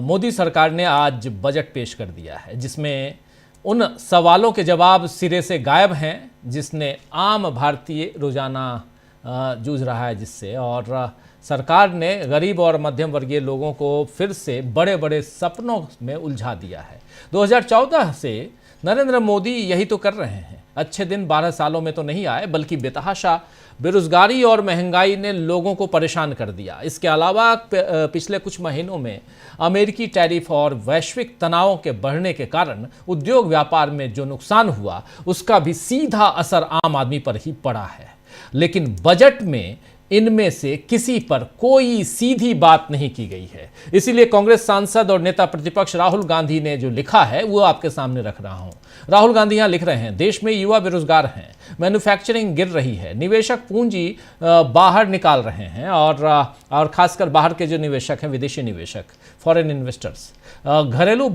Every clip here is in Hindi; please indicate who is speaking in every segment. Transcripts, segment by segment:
Speaker 1: मोदी सरकार ने आज बजट पेश कर दिया है जिसमें उन सवालों के जवाब सिरे से गायब हैं जिसने आम भारतीय रोजाना जूझ रहा है जिससे, और सरकार ने गरीब और मध्यम वर्गीय लोगों को फिर से बड़े बड़े सपनों में उलझा दिया है। 2014 से नरेंद्र मोदी यही तो कर रहे हैं। अच्छे दिन 12 सालों में तो नहीं आए, बल्कि बेतहाशा बेरोजगारी और महंगाई ने लोगों को परेशान कर दिया। इसके अलावा पिछले कुछ महीनों में अमेरिकी टैरिफ और वैश्विक तनावों के बढ़ने के कारण उद्योग व्यापार में जो नुकसान हुआ उसका भी सीधा असर आम आदमी पर ही पड़ा है। लेकिन बजट में इनमें से किसी पर कोई सीधी बात नहीं की गई है। इसीलिए कांग्रेस सांसद और नेता प्रतिपक्ष राहुल गांधी ने जो लिखा है वो आपके सामने रख रहा हूं। राहुल गांधी यहां लिख रहे हैं, देश में युवा बेरोजगार हैं, मैन्युफैक्चरिंग गिर रही है, निवेशक पूंजी बाहर निकाल रहे हैं और खासकर बाहर के जो निवेशक हैं, विदेशी निवेशक, फॉरेन इन्वेस्टर्स, घरेलू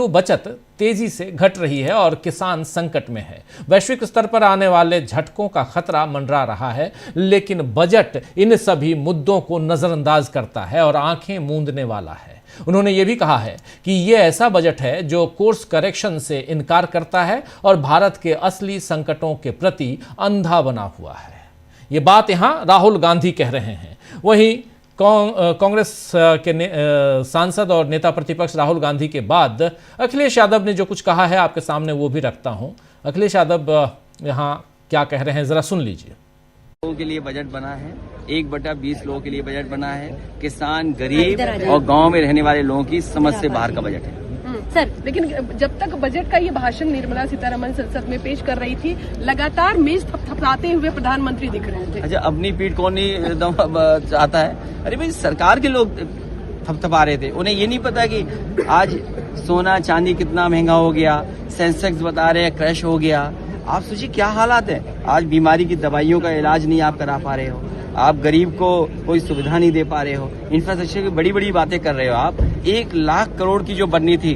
Speaker 1: बचत तेजी से घट रही है और किसान संकट में है। वैश्विक स्तर पर आने वाले झटकों का खतरा मंडरा रहा है, लेकिन बजट इन सभी मुद्दों को नजरअंदाज करता है और आंखें मूंदने वाला है। उन्होंने ये भी कहा है कि ये ऐसा बजट है जो कोर्स करेक्शन से इनकार करता है और भारत के असली संकटों के प्रति अंधा बना हुआ है। ये बात यहां राहुल गांधी कह रहे हैं। वहीं कांग्रेस के सांसद और नेता प्रतिपक्ष राहुल गांधी के बाद अखिलेश यादव ने जो कुछ कहा है आपके सामने वो भी रखता हूं। अखिलेश यादव यहां क्या कह रहे हैं, जरा सुन लीजिए।
Speaker 2: लोगों के लिए बजट बना है, 1/20 लोगों के लिए बजट बना है, किसान, गरीब और गांव में रहने वाले लोगों की समझ से बाहर का बजट है
Speaker 3: सर। लेकिन जब तक बजट का ये भाषण निर्मला सीतारमण संसद में पेश कर रही थी, लगातार मेज थपथपाते हुए प्रधानमंत्री दिख रहे थे।
Speaker 2: अच्छा, अपनी पीठ कौन नहीं चाहता है? अरे भाई, सरकार के लोग थपथपा रहे थे, उन्हें ये नहीं पता कि आज सोना चांदी कितना महंगा हो गया, सेंसेक्स बता रहे हैं क्रैश हो गया। आप सोचिए क्या हालात है। आज बीमारी की दवाइयों का इलाज नहीं आप करा पा रहे हो, आप गरीब को कोई सुविधा नहीं दे पा रहे हो, इंफ्रास्ट्रक्चर की बड़ी बड़ी बातें कर रहे हो। आप 1 लाख करोड़ की जो बननी थी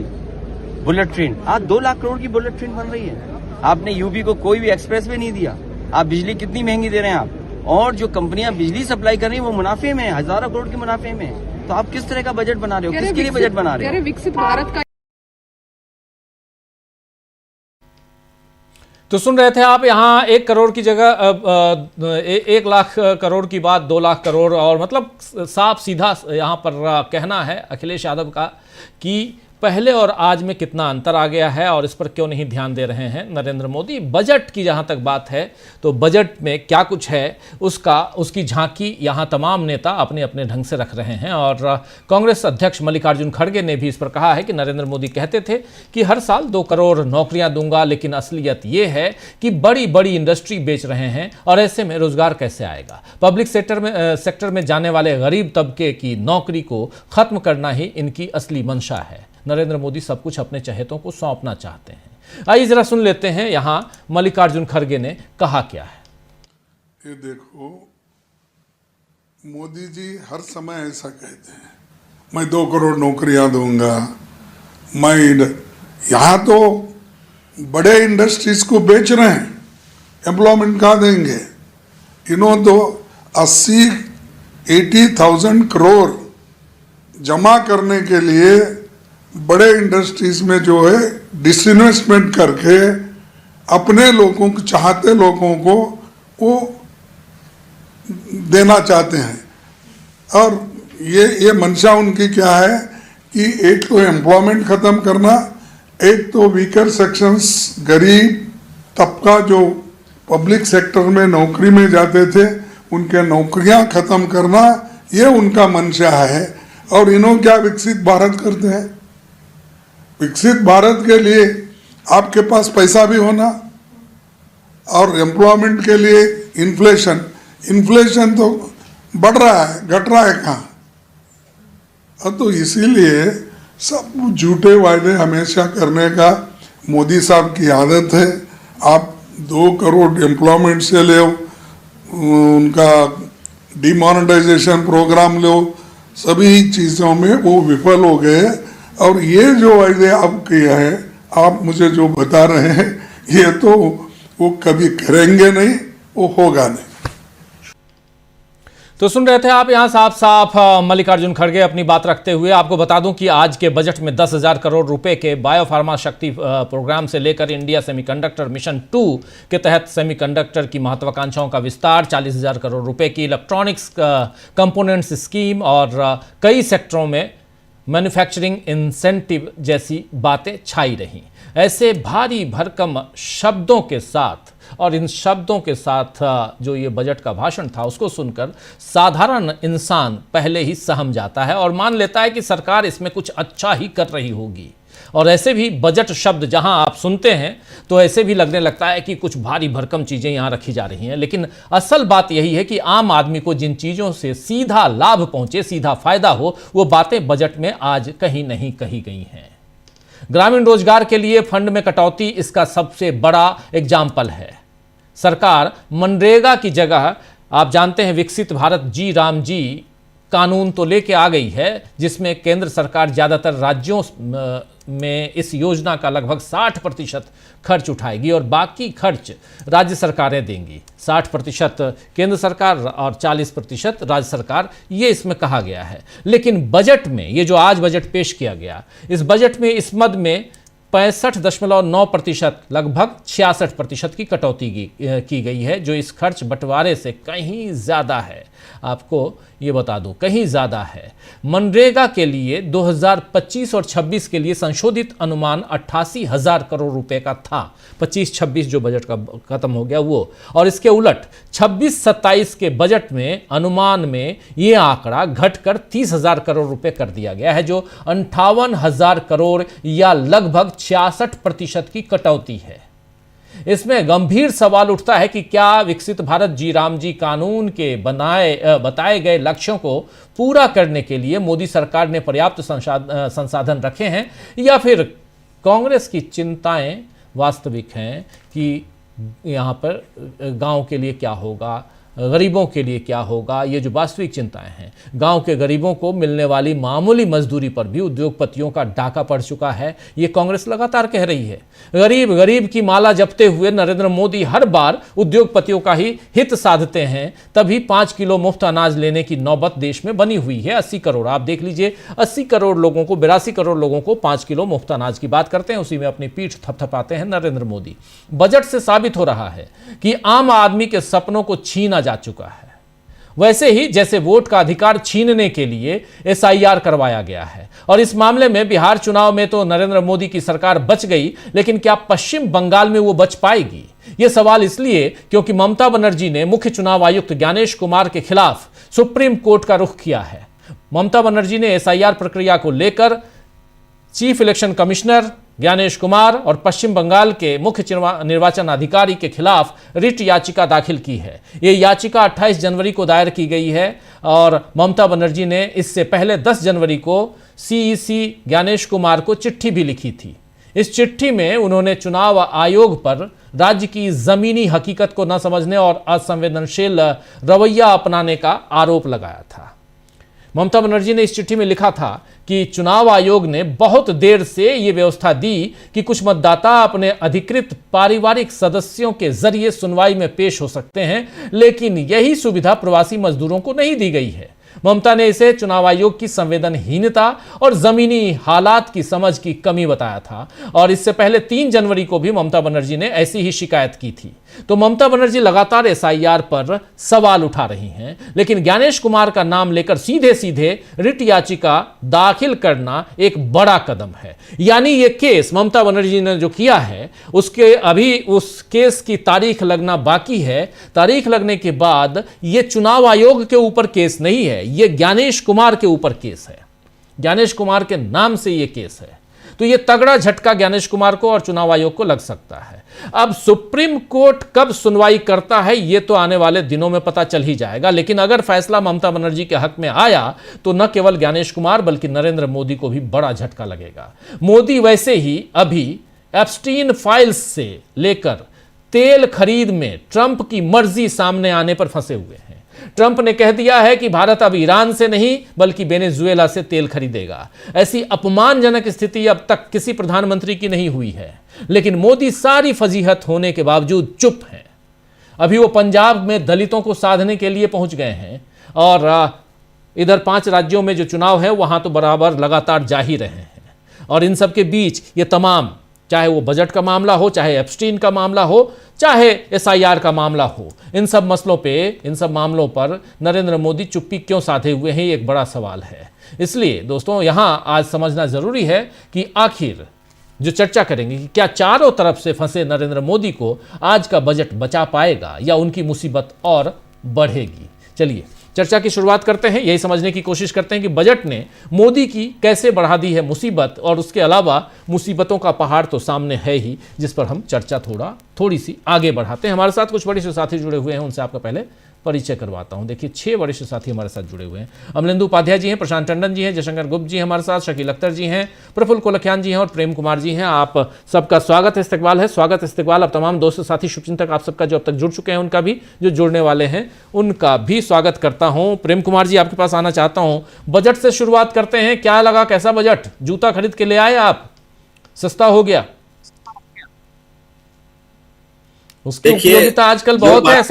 Speaker 2: बुलेट ट्रेन, आज 2 लाख करोड़ की बुलेट ट्रेन बन रही है। आपने यूपी को कोई भी एक्सप्रेस वे नहीं दिया। आप बिजली कितनी महंगी दे रहे हैं आप, और जो कंपनियां बिजली सप्लाई कर रही हैं वो मुनाफे में, हजारों करोड़ के मुनाफे में। तो आप किस तरह का बजट बना रहे हो, किसके लिए बजट बना रहे हो?
Speaker 3: विकसित भारत का
Speaker 1: तो सुन रहे थे आप, यहाँ 1 करोड़ की जगह 1 लाख करोड़ की बात 2 लाख करोड़, और मतलब साफ सीधा यहाँ पर कहना है अखिलेश यादव का कि पहले और आज में कितना अंतर आ गया है और इस पर क्यों नहीं ध्यान दे रहे हैं नरेंद्र मोदी। बजट की जहां तक बात है तो बजट में क्या कुछ है उसकी झांकी यहां तमाम नेता अपने अपने ढंग से रख रहे हैं। और कांग्रेस अध्यक्ष मल्लिकार्जुन खड़गे ने भी इस पर कहा है कि नरेंद्र मोदी कहते थे कि हर साल 2 करोड़ नौकरियां दूंगा, लेकिन असलियत ये है कि बड़ी बड़ी इंडस्ट्री बेच रहे हैं और ऐसे में रोजगार कैसे आएगा। पब्लिक सेक्टर में जाने वाले गरीब तबके की नौकरी को खत्म करना ही इनकी असली मंशा है। नरेंद्र मोदी सब कुछ अपने चहेतों को सौंपना चाहते हैं। आइए जरा सुन लेते हैं यहां मल्लिकार्जुन खड़गे ने कहा क्या है।
Speaker 4: ये देखो, मोदी जी हर समय ऐसा कहते हैं, मैं 2 करोड़ नौकरियां दूंगा। मैं यहां तो बड़े इंडस्ट्रीज को बेच रहे हैं, एम्प्लॉयमेंट कहाँ देंगे? इन्होंने तो 80,000 करोड़ जमा करने के लिए बड़े इंडस्ट्रीज में जो है डिसइन्वेस्टमेंट करके अपने लोगों को, चाहते लोगों को वो देना चाहते हैं। और ये मंशा उनकी क्या है कि एक तो एम्प्लॉयमेंट खत्म करना, एक तो वीकर सेक्शंस, गरीब तबका जो पब्लिक सेक्टर में नौकरी में जाते थे उनके नौकरियां खत्म करना, ये उनका मंशा है। और इन्हों क्या विकसित भारत करते हैं। विकसित भारत के लिए आपके पास पैसा भी होना, और एम्प्लॉयमेंट के लिए इन्फ्लेशन तो बढ़ रहा है, घट रहा है कहाँ। तो इसीलिए सब झूठे वायदे हमेशा करने का मोदी साहब की आदत है। आप 2 करोड़ एम्प्लॉयमेंट से ले, उनका डिमोनेटाइजेशन प्रोग्राम लो, सभी चीज़ों में वो विफल हो गए। और ये जो वायदे आप किए हैं, आप मुझे जो बता रहे हैं, ये तो वो कभी करेंगे नहीं, वो होगा नहीं।
Speaker 1: तो सुन रहे थे आप यहाँ साफ साफ मल्लिकार्जुन खड़गे अपनी बात रखते हुए। आपको बता दूं कि आज के बजट में 10,000 करोड़ रुपए के बायोफार्मा शक्ति प्रोग्राम से लेकर इंडिया सेमीकंडक्टर मिशन 2 के तहत सेमीकंडक्टर की महत्वाकांक्षाओं का विस्तार, 40,000 करोड़ रुपए की इलेक्ट्रॉनिक्स कंपोनेंट्स स्कीम और कई सेक्टरों में मैन्युफैक्चरिंग इंसेंटिव जैसी बातें छाई रहीं। ऐसे भारी भरकम शब्दों के साथ और इन शब्दों के साथ जो ये बजट का भाषण था उसको सुनकर साधारण इंसान पहले ही सहम जाता है और मान लेता है कि सरकार इसमें कुछ अच्छा ही कर रही होगी। और ऐसे भी बजट शब्द जहां आप सुनते हैं तो ऐसे भी लगने लगता है कि कुछ भारी भरकम चीजें यहां रखी जा रही हैं। लेकिन असल बात यही है कि आम आदमी को जिन चीजों से सीधा लाभ पहुंचे, सीधा फायदा हो, वो बातें बजट में आज कहीं नहीं कही गई हैं। ग्रामीण रोजगार के लिए फंड में कटौती इसका सबसे बड़ा एग्जाम्पल है। सरकार मनरेगा की जगह आप जानते हैं विकसित भारत जी राम जी कानून तो लेके आ गई है, जिसमें केंद्र सरकार ज्यादातर राज्यों में इस योजना का लगभग 60% खर्च उठाएगी और बाकी खर्च राज्य सरकारें देंगी। 60% केंद्र सरकार और 40% राज्य सरकार, ये इसमें कहा गया है। लेकिन बजट में ये जो आज बजट पेश किया गया, इस बजट में इस मद में 65.9% लगभग 66% की कटौती की गई है, जो इस खर्च बंटवारे से कहीं ज़्यादा है। आपको ये बता दूं, कहीं ज़्यादा है। मनरेगा के लिए 2025 और 26 के लिए संशोधित अनुमान 88,000 करोड़ रुपए का था। 25-26 जो बजट का खत्म हो गया वो, और इसके उलट 26-27 के बजट में अनुमान में ये आंकड़ा घटकर 30,000 करोड़ रुपए कर दिया गया है, जो 58,000 करोड़ या लगभग 66% की कटौती है। इसमें गंभीर सवाल उठता है कि क्या विकसित भारत जी राम जी कानून के बताए गए लक्ष्यों को पूरा करने के लिए मोदी सरकार ने पर्याप्त संसाधन रखे हैं, या फिर कांग्रेस की चिंताएं वास्तविक हैं कि यहाँ पर गांव के लिए क्या होगा, गरीबों के लिए क्या होगा। ये जो वास्तविक चिंताएं हैं, गांव के गरीबों को मिलने वाली मामूली मजदूरी पर भी उद्योगपतियों का डाका पड़ चुका है, ये कांग्रेस लगातार कह रही है। गरीब गरीब की माला जपते हुए नरेंद्र मोदी हर बार उद्योगपतियों का ही हित साधते हैं, तभी 5 किलो मुफ्त अनाज लेने की नौबत देश में बनी हुई है। 80 करोड़, आप देख लीजिए, 80 करोड़ लोगों को, 82 करोड़ लोगों को 5 किलो मुफ्त अनाज की बात करते हैं, उसी में अपनी पीठ थपथपाते हैं नरेंद्र मोदी। बजट से साबित हो रहा है कि आम आदमी के सपनों को छीना जा चुका है, वैसे ही जैसे वोट का अधिकार छीनने के लिए SIR करवाया गया है। और इस मामले में बिहार चुनाव में तो नरेंद्र मोदी की सरकार बच गई, लेकिन क्या पश्चिम बंगाल में वो बच पाएगी? यह सवाल इसलिए क्योंकि ममता बनर्जी ने मुख्य चुनाव आयुक्त ज्ञानेश कुमार के खिलाफ सुप्रीम कोर्ट का रुख किया है। ममता बनर्जी ने SIR प्रक्रिया को लेकर chief election commissioner Gyanesh Kumar और पश्चिम बंगाल के मुख्य निर्वाचन अधिकारी के खिलाफ रिट याचिका दाखिल की है। ये याचिका 28 जनवरी को दायर की गई है और ममता बनर्जी ने इससे पहले 10 जनवरी को CEC ज्ञानेश कुमार को चिट्ठी भी लिखी थी। इस चिट्ठी में उन्होंने चुनाव आयोग पर राज्य की जमीनी हकीकत को न समझने और असंवेदनशील रवैया अपनाने का आरोप लगाया था। ममता बनर्जी ने इस चिट्ठी में लिखा था कि चुनाव आयोग ने बहुत देर से ये व्यवस्था दी कि कुछ मतदाता अपने अधिकृत पारिवारिक सदस्यों के जरिए सुनवाई में पेश हो सकते हैं, लेकिन यही सुविधा प्रवासी मजदूरों को नहीं दी गई है। ममता ने इसे चुनाव आयोग की संवेदनहीनता और जमीनी हालात की समझ की कमी बताया था, और इससे पहले 3 जनवरी को भी ममता बनर्जी ने ऐसी ही शिकायत की थी। तो ममता बनर्जी लगातार SIR पर सवाल उठा रही हैं, लेकिन ज्ञानेश कुमार का नाम लेकर सीधे सीधे रिट याचिका दाखिल करना एक बड़ा कदम है। यानी ये केस ममता बनर्जी ने जो किया है, उसके अभी उस केस की तारीख लगना बाकी है। तारीख लगने के बाद ये चुनाव आयोग के ऊपर केस नहीं है, ये ज्ञानेश कुमार के ऊपर केस है। ज्ञानेश कुमार के नाम से ये केस है। तो ये तगड़ा झटका ज्ञानेश कुमार को और चुनाव आयोग को लग सकता है। अब सुप्रीम कोर्ट कब सुनवाई करता है ये तो आने वाले दिनों में पता चल ही जाएगा, लेकिन अगर फैसला ममता बनर्जी के हक में आया तो न केवल ज्ञानेश कुमार बल्कि नरेंद्र मोदी को भी बड़ा झटका लगेगा। मोदी वैसे ही अभी एप्स्टीन फाइल्स से लेकर तेल खरीद में ट्रंप की मर्जी सामने आने पर फंसे हुए हैं। ट्रंप ने कह दिया है कि भारत अब ईरान से नहीं बल्कि वेनेजुएला से तेल खरीदेगा। ऐसी अपमानजनक स्थिति अब तक किसी प्रधानमंत्री की नहीं हुई है, लेकिन मोदी सारी फजीहत होने के बावजूद चुप हैं। अभी वो पंजाब में दलितों को साधने के लिए पहुंच गए हैं। और इधर 5 राज्यों में जो चुनाव है वहां तो बराबर लगातार जा ही रहे हैं। और इन सब के बीच ये तमाम, चाहे वो बजट का मामला हो, चाहे एप्स्टीन का मामला हो, चाहे SIR का मामला हो, इन सब मसलों पे, इन सब मामलों पर नरेंद्र मोदी चुप्पी क्यों साधे हुए हैं, ये एक बड़ा सवाल है। इसलिए दोस्तों यहां आज समझना जरूरी है कि आखिर जो चर्चा करेंगे कि क्या चारों तरफ से फंसे नरेंद्र मोदी को आज का बजट बचा पाएगा या उनकी मुसीबत और बढ़ेगी। चलिए चर्चा की शुरुआत करते हैं, यही समझने की कोशिश करते हैं कि बजट ने मोदी की कैसे बढ़ा दी है मुसीबत, और उसके अलावा मुसीबतों का पहाड़ तो सामने है ही, जिस पर हम चर्चा थोड़ी सी आगे बढ़ाते हैं। हमारे साथ कुछ वरिष्ठ साथी जुड़े हुए हैं, उनसे आपका पहले परिचय करवाता हूं। देखिए 6 वरिष्ठ साथी हमारे साथ जुड़े हुए हैं। अमलेंदु उपाध्याय जी हैं, प्रशांत टंडन जी हैं, जयशंकर गुप्त जी हमारे साथ, शकील अख्तर जी हैं, प्रफुल्ल कोलखियान जी हैं और प्रेम कुमार जी हैं। आप सबका स्वागत है, इस्तकबाल है, स्वागत इस्तकबाल। अब तमाम दोस्त साथी शुभचिंतक आप सबका जो अब तक जुड़ चुके हैं उनका भी, जो जुड़ने वाले हैं उनका भी स्वागत करता हूं। प्रेम कुमार जी आपके पास आना चाहता हूं। बजट से शुरुआत करते हैं, क्या लगा, कैसा बजट? जूता खरीद के ले आए आप? सस्ता हो गया? उसकी उपयोगिता आजकल बहुत है,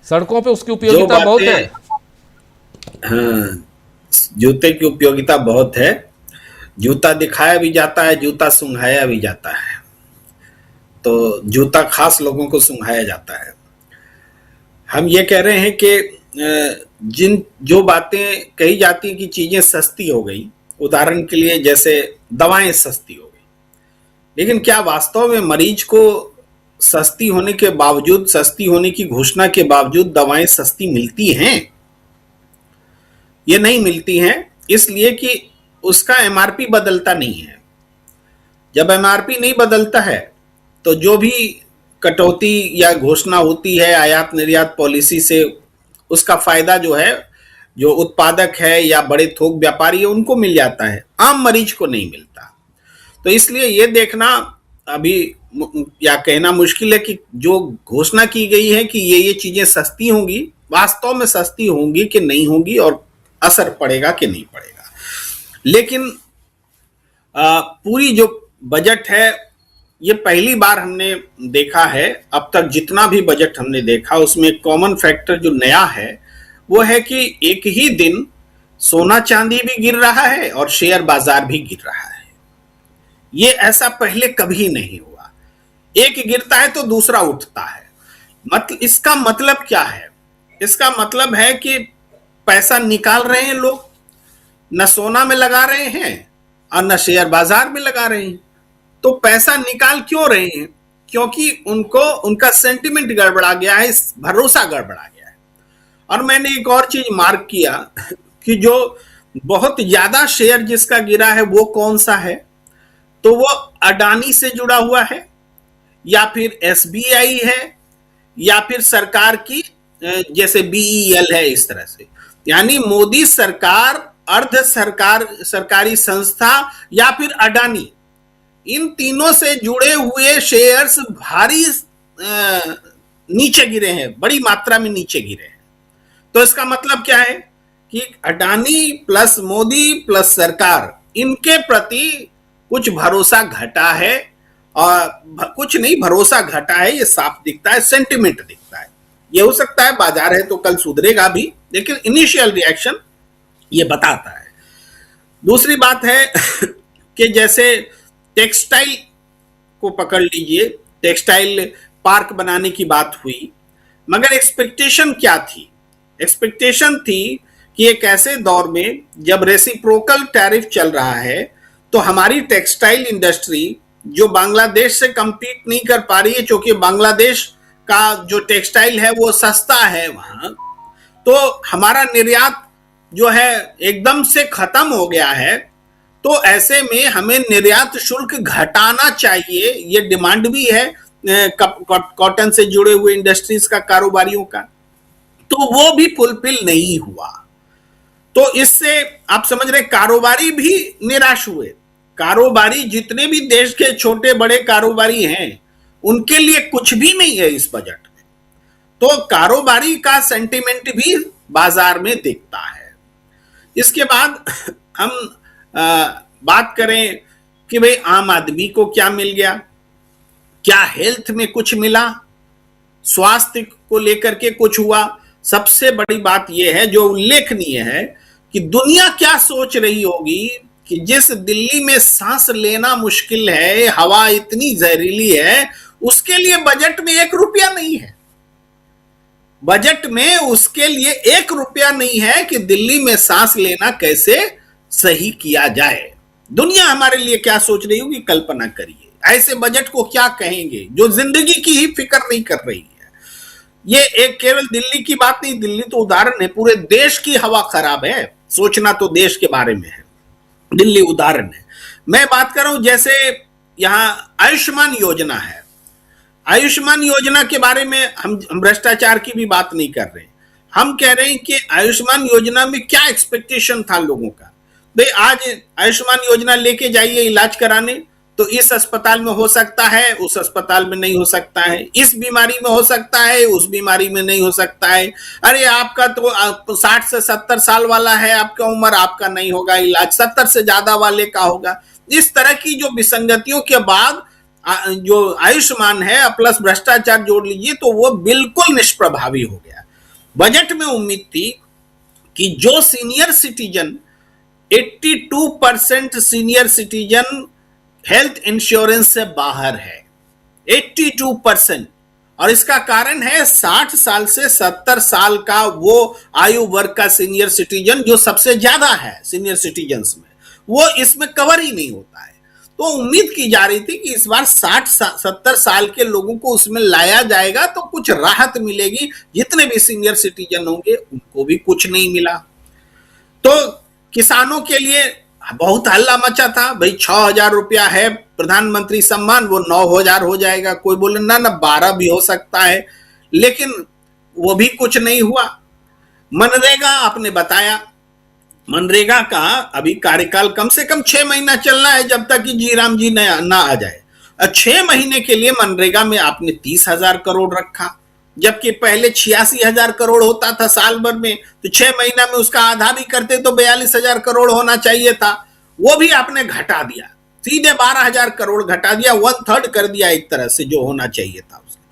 Speaker 1: सड़कों पे उसकी उपयोगिता बहुत है।
Speaker 5: हाँ, जूते की उपयोगिता बहुत है। जूता दिखाया भी जाता है, जूता सुंघाया भी जाता है। तो जूता खास लोगों को सुंघाया जाता है। हम ये कह रहे हैं कि जो बातें कही जाती हैं कि चीजें सस्ती हो गई, उदाहरण के लिए जैसे दवाएं सस्ती हो गई, लेकिन क्या वास्तव में मरीज को सस्ती होने के बावजूद, सस्ती होने की घोषणा के बावजूद दवाएं सस्ती मिलती हैं? ये नहीं मिलती हैं, इसलिए कि उसका MRP बदलता नहीं है। जब MRP नहीं बदलता है तो जो भी कटौती या घोषणा होती है आयात निर्यात पॉलिसी से, उसका फायदा जो है, जो उत्पादक है या बड़े थोक व्यापारी है, उनको मिल जाता है, आम मरीज को नहीं मिलता। तो इसलिए ये देखना अभी या कहना मुश्किल है कि जो घोषणा की गई है कि ये चीजें सस्ती होंगी, वास्तव में सस्ती होंगी कि नहीं होंगी और असर पड़ेगा कि नहीं पड़ेगा। लेकिन पूरी जो बजट है, ये पहली बार हमने देखा है, अब तक जितना भी बजट हमने देखा उसमें कॉमन फैक्टर जो नया है वो है कि एक ही दिन सोना चांदी भी गिर रहा है और शेयर बाजार भी गिर रहा है। ये ऐसा पहले कभी नहीं हुआ। एक गिरता है तो दूसरा उठता है। इसका मतलब क्या है? इसका मतलब है कि पैसा निकाल रहे हैं लोग, न सोना में लगा रहे हैं और न शेयर बाजार में लगा रहे हैं। तो पैसा निकाल क्यों रहे हैं? क्योंकि उनका सेंटिमेंट गड़बड़ा गया है, भरोसा गड़बड़ा गया है। और मैंने एक और चीज मार्क किया कि जो बहुत ज्यादा शेयर जिसका गिरा है वो कौन सा है? तो वो अडानी से जुड़ा हुआ है, या फिर SBI है, या फिर सरकार की जैसे BEL है, इस तरह से। यानी मोदी सरकार, अर्ध सरकारी संस्था या फिर अडानी, इन तीनों से जुड़े हुए शेयर्स भारी नीचे गिरे हैं, बड़ी मात्रा में नीचे गिरे हैं। तो इसका मतलब क्या है कि अडानी प्लस मोदी प्लस सरकार, इनके प्रति कुछ भरोसा घटा है, और कुछ नहीं, भरोसा घटा है, ये साफ दिखता है, सेंटिमेंट दिखता है। ये हो सकता है बाजार है तो कल सुधरेगा भी, लेकिन इनिशियल रिएक्शन ये बताता है। दूसरी बात है कि जैसे टेक्सटाइल को पकड़ लीजिए, टेक्सटाइल पार्क बनाने की बात हुई, मगर एक्सपेक्टेशन क्या थी? एक्सपेक्टेशन थी कि एक ऐसे दौर में जब रेसिप्रोकल टैरिफ चल रहा है तो हमारी टेक्सटाइल इंडस्ट्री जो बांग्लादेश से compete नहीं कर पा रही है, क्योंकि बांग्लादेश का जो टेक्सटाइल है वो सस्ता है वहां, तो हमारा निर्यात जो है एकदम से खत्म हो गया है। तो ऐसे में हमें निर्यात शुल्क घटाना चाहिए, ये डिमांड भी है कॉटन से जुड़े हुए इंडस्ट्रीज का, कारोबारियों का। तो वो भी फुलफिल नहीं हुआ। तो इससे आप समझ रहे, कारोबारी भी निराश हुए। कारोबारी, जितने भी देश के छोटे बड़े कारोबारी हैं, उनके लिए कुछ भी नहीं है इस बजट में। तो कारोबारी का सेंटिमेंट भी बाजार में दिखता है। इसके बाद हम बात करें कि भाई आम आदमी को क्या मिल गया, क्या हेल्थ में कुछ मिला, स्वास्थ्य को लेकर के कुछ हुआ। सबसे बड़ी बात यह है जो उल्लेखनीय है कि दुनिया क्या सोच रही होगी कि जिस दिल्ली में सांस लेना मुश्किल है, हवा इतनी जहरीली है, उसके लिए बजट में 1 रुपया नहीं है। बजट में उसके लिए 1 रुपया नहीं है कि दिल्ली में सांस लेना कैसे सही किया जाए। दुनिया हमारे लिए क्या सोच रही होगी, कल्पना करिए। ऐसे बजट को क्या कहेंगे जो जिंदगी की ही फिक्र नहीं कर रही है। ये एक केवल दिल्ली की बात नहीं, दिल्ली तो उदाहरण है, पूरे देश की हवा खराब है। सोचना तो देश के बारे में है, दिल्ली उदाहरण है। मैं बात कर रहा हूं जैसे यहां आयुष्मान योजना है। आयुष्मान योजना के बारे में हम भ्रष्टाचार की भी बात नहीं कर रहे, हम कह रहे हैं कि आयुष्मान योजना में क्या एक्सपेक्टेशन था लोगों का। भाई आज आयुष्मान योजना लेके जाइए इलाज कराने, तो इस अस्पताल में हो सकता है, उस अस्पताल में नहीं हो सकता है, इस बीमारी में हो सकता है, उस बीमारी में नहीं हो सकता है। अरे आपका तो 60 से 70 साल वाला है आपका उम्र, आपका नहीं होगा इलाज, 70 से ज्यादा वाले का होगा। इस तरह की जो विसंगतियों के बाद जो आयुष्मान है प्लस भ्रष्टाचार जोड़ लीजिए तो वो बिल्कुल निष्प्रभावी हो गया। बजट में उम्मीद थी कि जो senior citizen 82% senior citizen health insurance से बाहर है, 82%, और इसका कारण है 60 साल से 70 साल का वो आयु वर्ग का सीनियर सिटीजन जो सबसे ज्यादा है सीनियर सिटीजन्स में, वो इसमें कवर ही नहीं होता है। तो उम्मीद की जा रही थी कि इस बार 60-70 साल के लोगों को उसमें लाया जाएगा तो कुछ राहत मिलेगी, जितने भी सीनियर सिटीजन होंगे उनको भी कुछ नहीं मिला। तो किसानों के लिए बहुत हल्ला मचा था, भाई 6,000 रुपया है प्रधानमंत्री सम्मान, वो 9,000 हो जाएगा। कोई बोले ना 12 भी हो सकता है, लेकिन वो भी कुछ नहीं हुआ। मनरेगा आपने बताया, मनरेगा का अभी कार्यकाल कम से कम 6 महीना चलना है जब तक कि जी राम जी ना आ जाए। 6 महीने के लिए मनरेगा में आपने 30,000 करोड़ रखा, जबकि पहले 86,000 करोड़ होता था साल भर में, तो 6 महीना में उसका आधा भी करते तो 42,000 करोड़ होना चाहिए था, वो भी आपने घटा दिया, सीधे 12,000 करोड़ घटा दिया, 1/3 कर दिया एक तरह से जो होना चाहिए था उसका।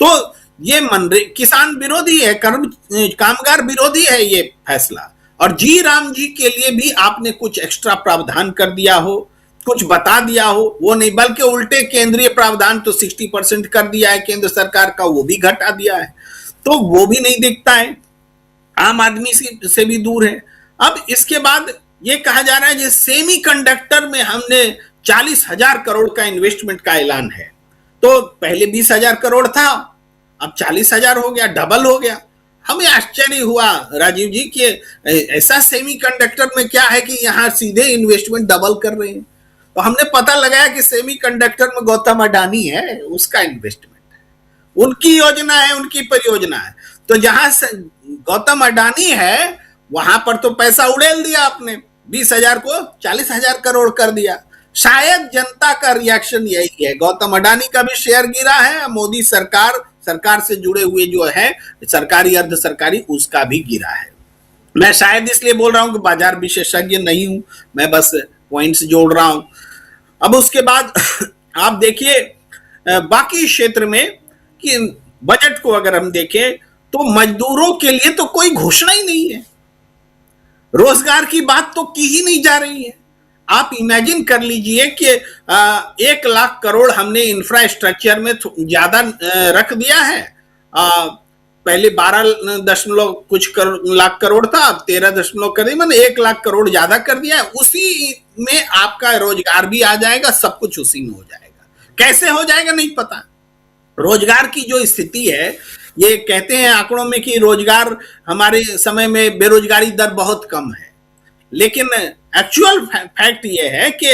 Speaker 5: तो ये किसान विरोधी है, कामगार विरोधी है ये फैसला। और जी राम जी के लिए भी आपने कुछ एक्स्ट्रा प्रावधान कर दिया हो, कुछ बता दिया हो, वो नहीं, बल्कि उल्टे केंद्रीय प्रावधान तो 60% कर दिया है केंद्र सरकार का, वो भी घटा दिया है, तो वो भी नहीं दिखता है, आम आदमी से भी दूर है। अब इसके बाद ये कहा जा रहा है कि सेमी कंडक्टर में हमने 40,000 करोड़ का इन्वेस्टमेंट का ऐलान है। तो पहले 20,000 करोड़ था, अब 40,000 हो गया, डबल हो गया। हमें आश्चर्य हुआ राजीव जी कि ऐसा सेमी कंडक्टर में क्या है कि यहाँ सीधे इन्वेस्टमेंट डबल कर रहे हैं। तो हमने पता लगाया कि सेमी कंडक्टर में गौतम अडानी है, उसका इन्वेस्टमेंट है, उनकी योजना है, उनकी परियोजना है। तो जहां गौतम अडानी है वहां पर तो पैसा उड़ेल दिया आपने, 20,000 को 40,000 करोड़ कर दिया। शायद जनता का रिएक्शन यही है, गौतम अडानी का भी शेयर गिरा है, मोदी सरकार से जुड़े हुए जो है सरकारी अर्ध सरकारी उसका भी गिरा है। मैं शायद इसलिए बोल रहा हूं कि बाजार विशेषज्ञ नहीं हूं, मैं बस पॉइंट्स जोड़ रहा हूं। अब उसके बाद आप देखिए बाकी क्षेत्र में कि बजट को अगर हम देखें तो मजदूरों के लिए तो कोई घोषणा ही नहीं है, रोजगार की बात तो की ही नहीं जा रही है। आप इमेजिन कर लीजिए कि 1 लाख करोड़ हमने इंफ्रास्ट्रक्चर में ज्यादा रख दिया है। पहले 12 कुछ लाख करोड़ था, अब 13 करीबन 1 लाख करोड़ ज्यादा कर दिया है। उसी में आपका रोजगार भी आ जाएगा, सब कुछ उसी में हो जाएगा। कैसे हो जाएगा नहीं पता। रोजगार की जो स्थिति है, ये कहते हैं आंकड़ों में कि रोजगार हमारे समय में बेरोजगारी दर बहुत कम है, लेकिन एक्चुअल फैक्ट ये है कि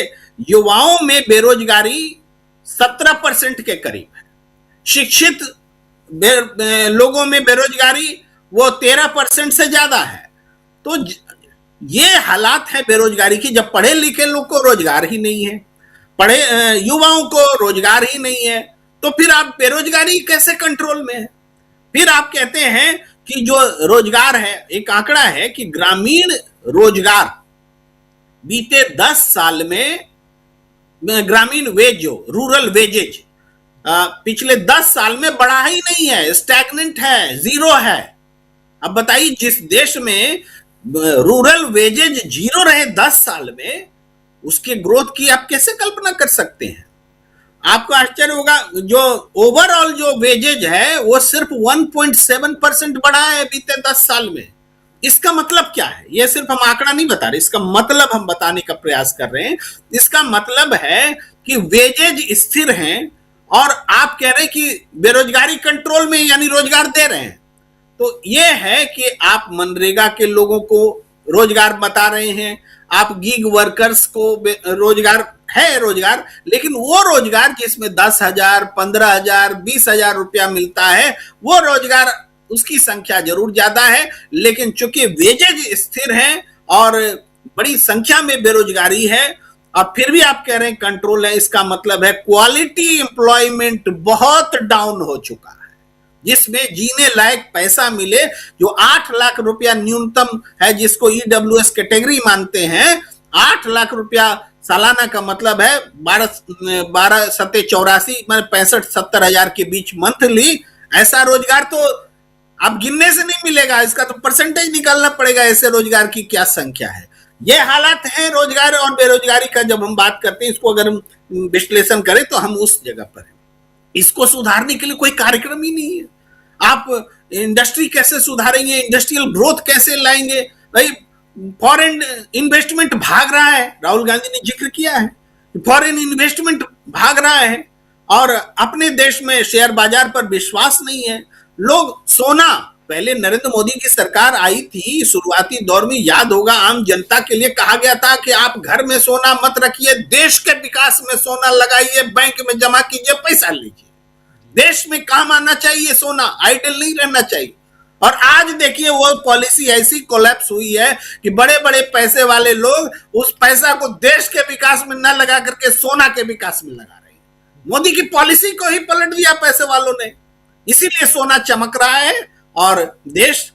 Speaker 5: युवाओं में बेरोजगारी 17% के करीब है, शिक्षित लोगों में बेरोजगारी वो 13% से ज्यादा है। तो ये हालात है बेरोजगारी की, जब पढ़े लिखे लोग को रोजगार ही नहीं है, पढ़े युवाओं को रोजगार ही नहीं है, तो फिर आप बेरोजगारी कैसे कंट्रोल में है। फिर आप कहते हैं कि जो रोजगार है, एक आंकड़ा है कि ग्रामीण रोजगार बीते 10 साल में ग्रामीण वेज जो रूरल वेजेज पिछले 10 साल में बढ़ा ही नहीं है, स्टैग्नेंट है, जीरो है। अब बताइए, जिस देश में रूरल वेजेज जीरो रहे 10 साल में, उसके ग्रोथ की आप कैसे कल्पना कर सकते हैं? आपको आश्चर्य होगा, जो ओवरऑल जो वेजेज है वो सिर्फ 1.7% बढ़ा है बीते 10 साल में। इसका मतलब क्या है? ये सिर्फ हम आंकड़ा नहीं बता रहे, इसका मतलब हम बताने का प्रयास कर रहे हैं। इसका मतलब है कि वेजेज स्थिर हैं और आप कह रहे हैं कि बेरोजगारी कंट्रोल में, यानी रोजगार दे रहे हैं। तो ये है कि आप मनरेगा के लोगों को रोजगार बता रहे हैं, आप गीग वर्कर्स को रोजगार है रोजगार, लेकिन वो रोजगार जिसमें 10,000, 15,000, 20,000 रुपया मिलता है, वो रोजगार, उसकी संख्या जरूर ज्यादा है, लेकिन चूंकि वेजेज स्थिर हैं और बड़ी संख्या में बेरोजगारी है, अब फिर भी आप कह रहे हैं कंट्रोल है। इसका मतलब है क्वालिटी एम्प्लॉयमेंट बहुत डाउन हो चुका है, जिसमें जीने लायक पैसा मिले, जो 8 लाख रुपया न्यूनतम है, जिसको ईडब्ल्यूएस कैटेगरी मानते हैं। 8 लाख रुपया सालाना का मतलब है 12 सत्ते 84, मतलब 65-70 हजार के बीच मंथली। ऐसा रोजगार तो आप गिनने से नहीं मिलेगा, इसका तो परसेंटेज निकालना पड़ेगा, ऐसे रोजगार की क्या संख्या है। ये हालात है रोजगार और बेरोजगारी का। जब हम बात करते हैं, इसको अगर हम विश्लेषण करें तो हम उस जगह पर हैं। इसको सुधारने के लिए कोई कार्यक्रम ही नहीं है। आप इंडस्ट्री कैसे सुधारेंगे, इंडस्ट्रियल ग्रोथ कैसे लाएंगे? भाई, फॉरेन इन्वेस्टमेंट भाग रहा है, राहुल गांधी ने जिक्र किया है, फॉरेन इन्वेस्टमेंट भाग रहा है और अपने देश में शेयर बाजार पर विश्वास नहीं है। लोग सोना, पहले नरेंद्र मोदी की सरकार आई थी, शुरुआती दौर में याद होगा, आम जनता के लिए कहा गया था कि आप घर में सोना मत रखिए, देश के विकास में सोना लगाइए, बैंक में जमा कीजिए, पैसा लीजिए। देश में काम आना चाहिए सोना, आइडल नहीं रहना चाहिए। और आज देखिए वो पॉलिसी ऐसी कोलैप्स हुई है कि बड़े बड़े पैसे वाले लोग उस पैसा को देश के विकास में न लगा करके सोना के विकास में लगा रहे हैं। मोदी की पॉलिसी को ही पलट दिया पैसे वालों ने, इसीलिए सोना चमक रहा है और देश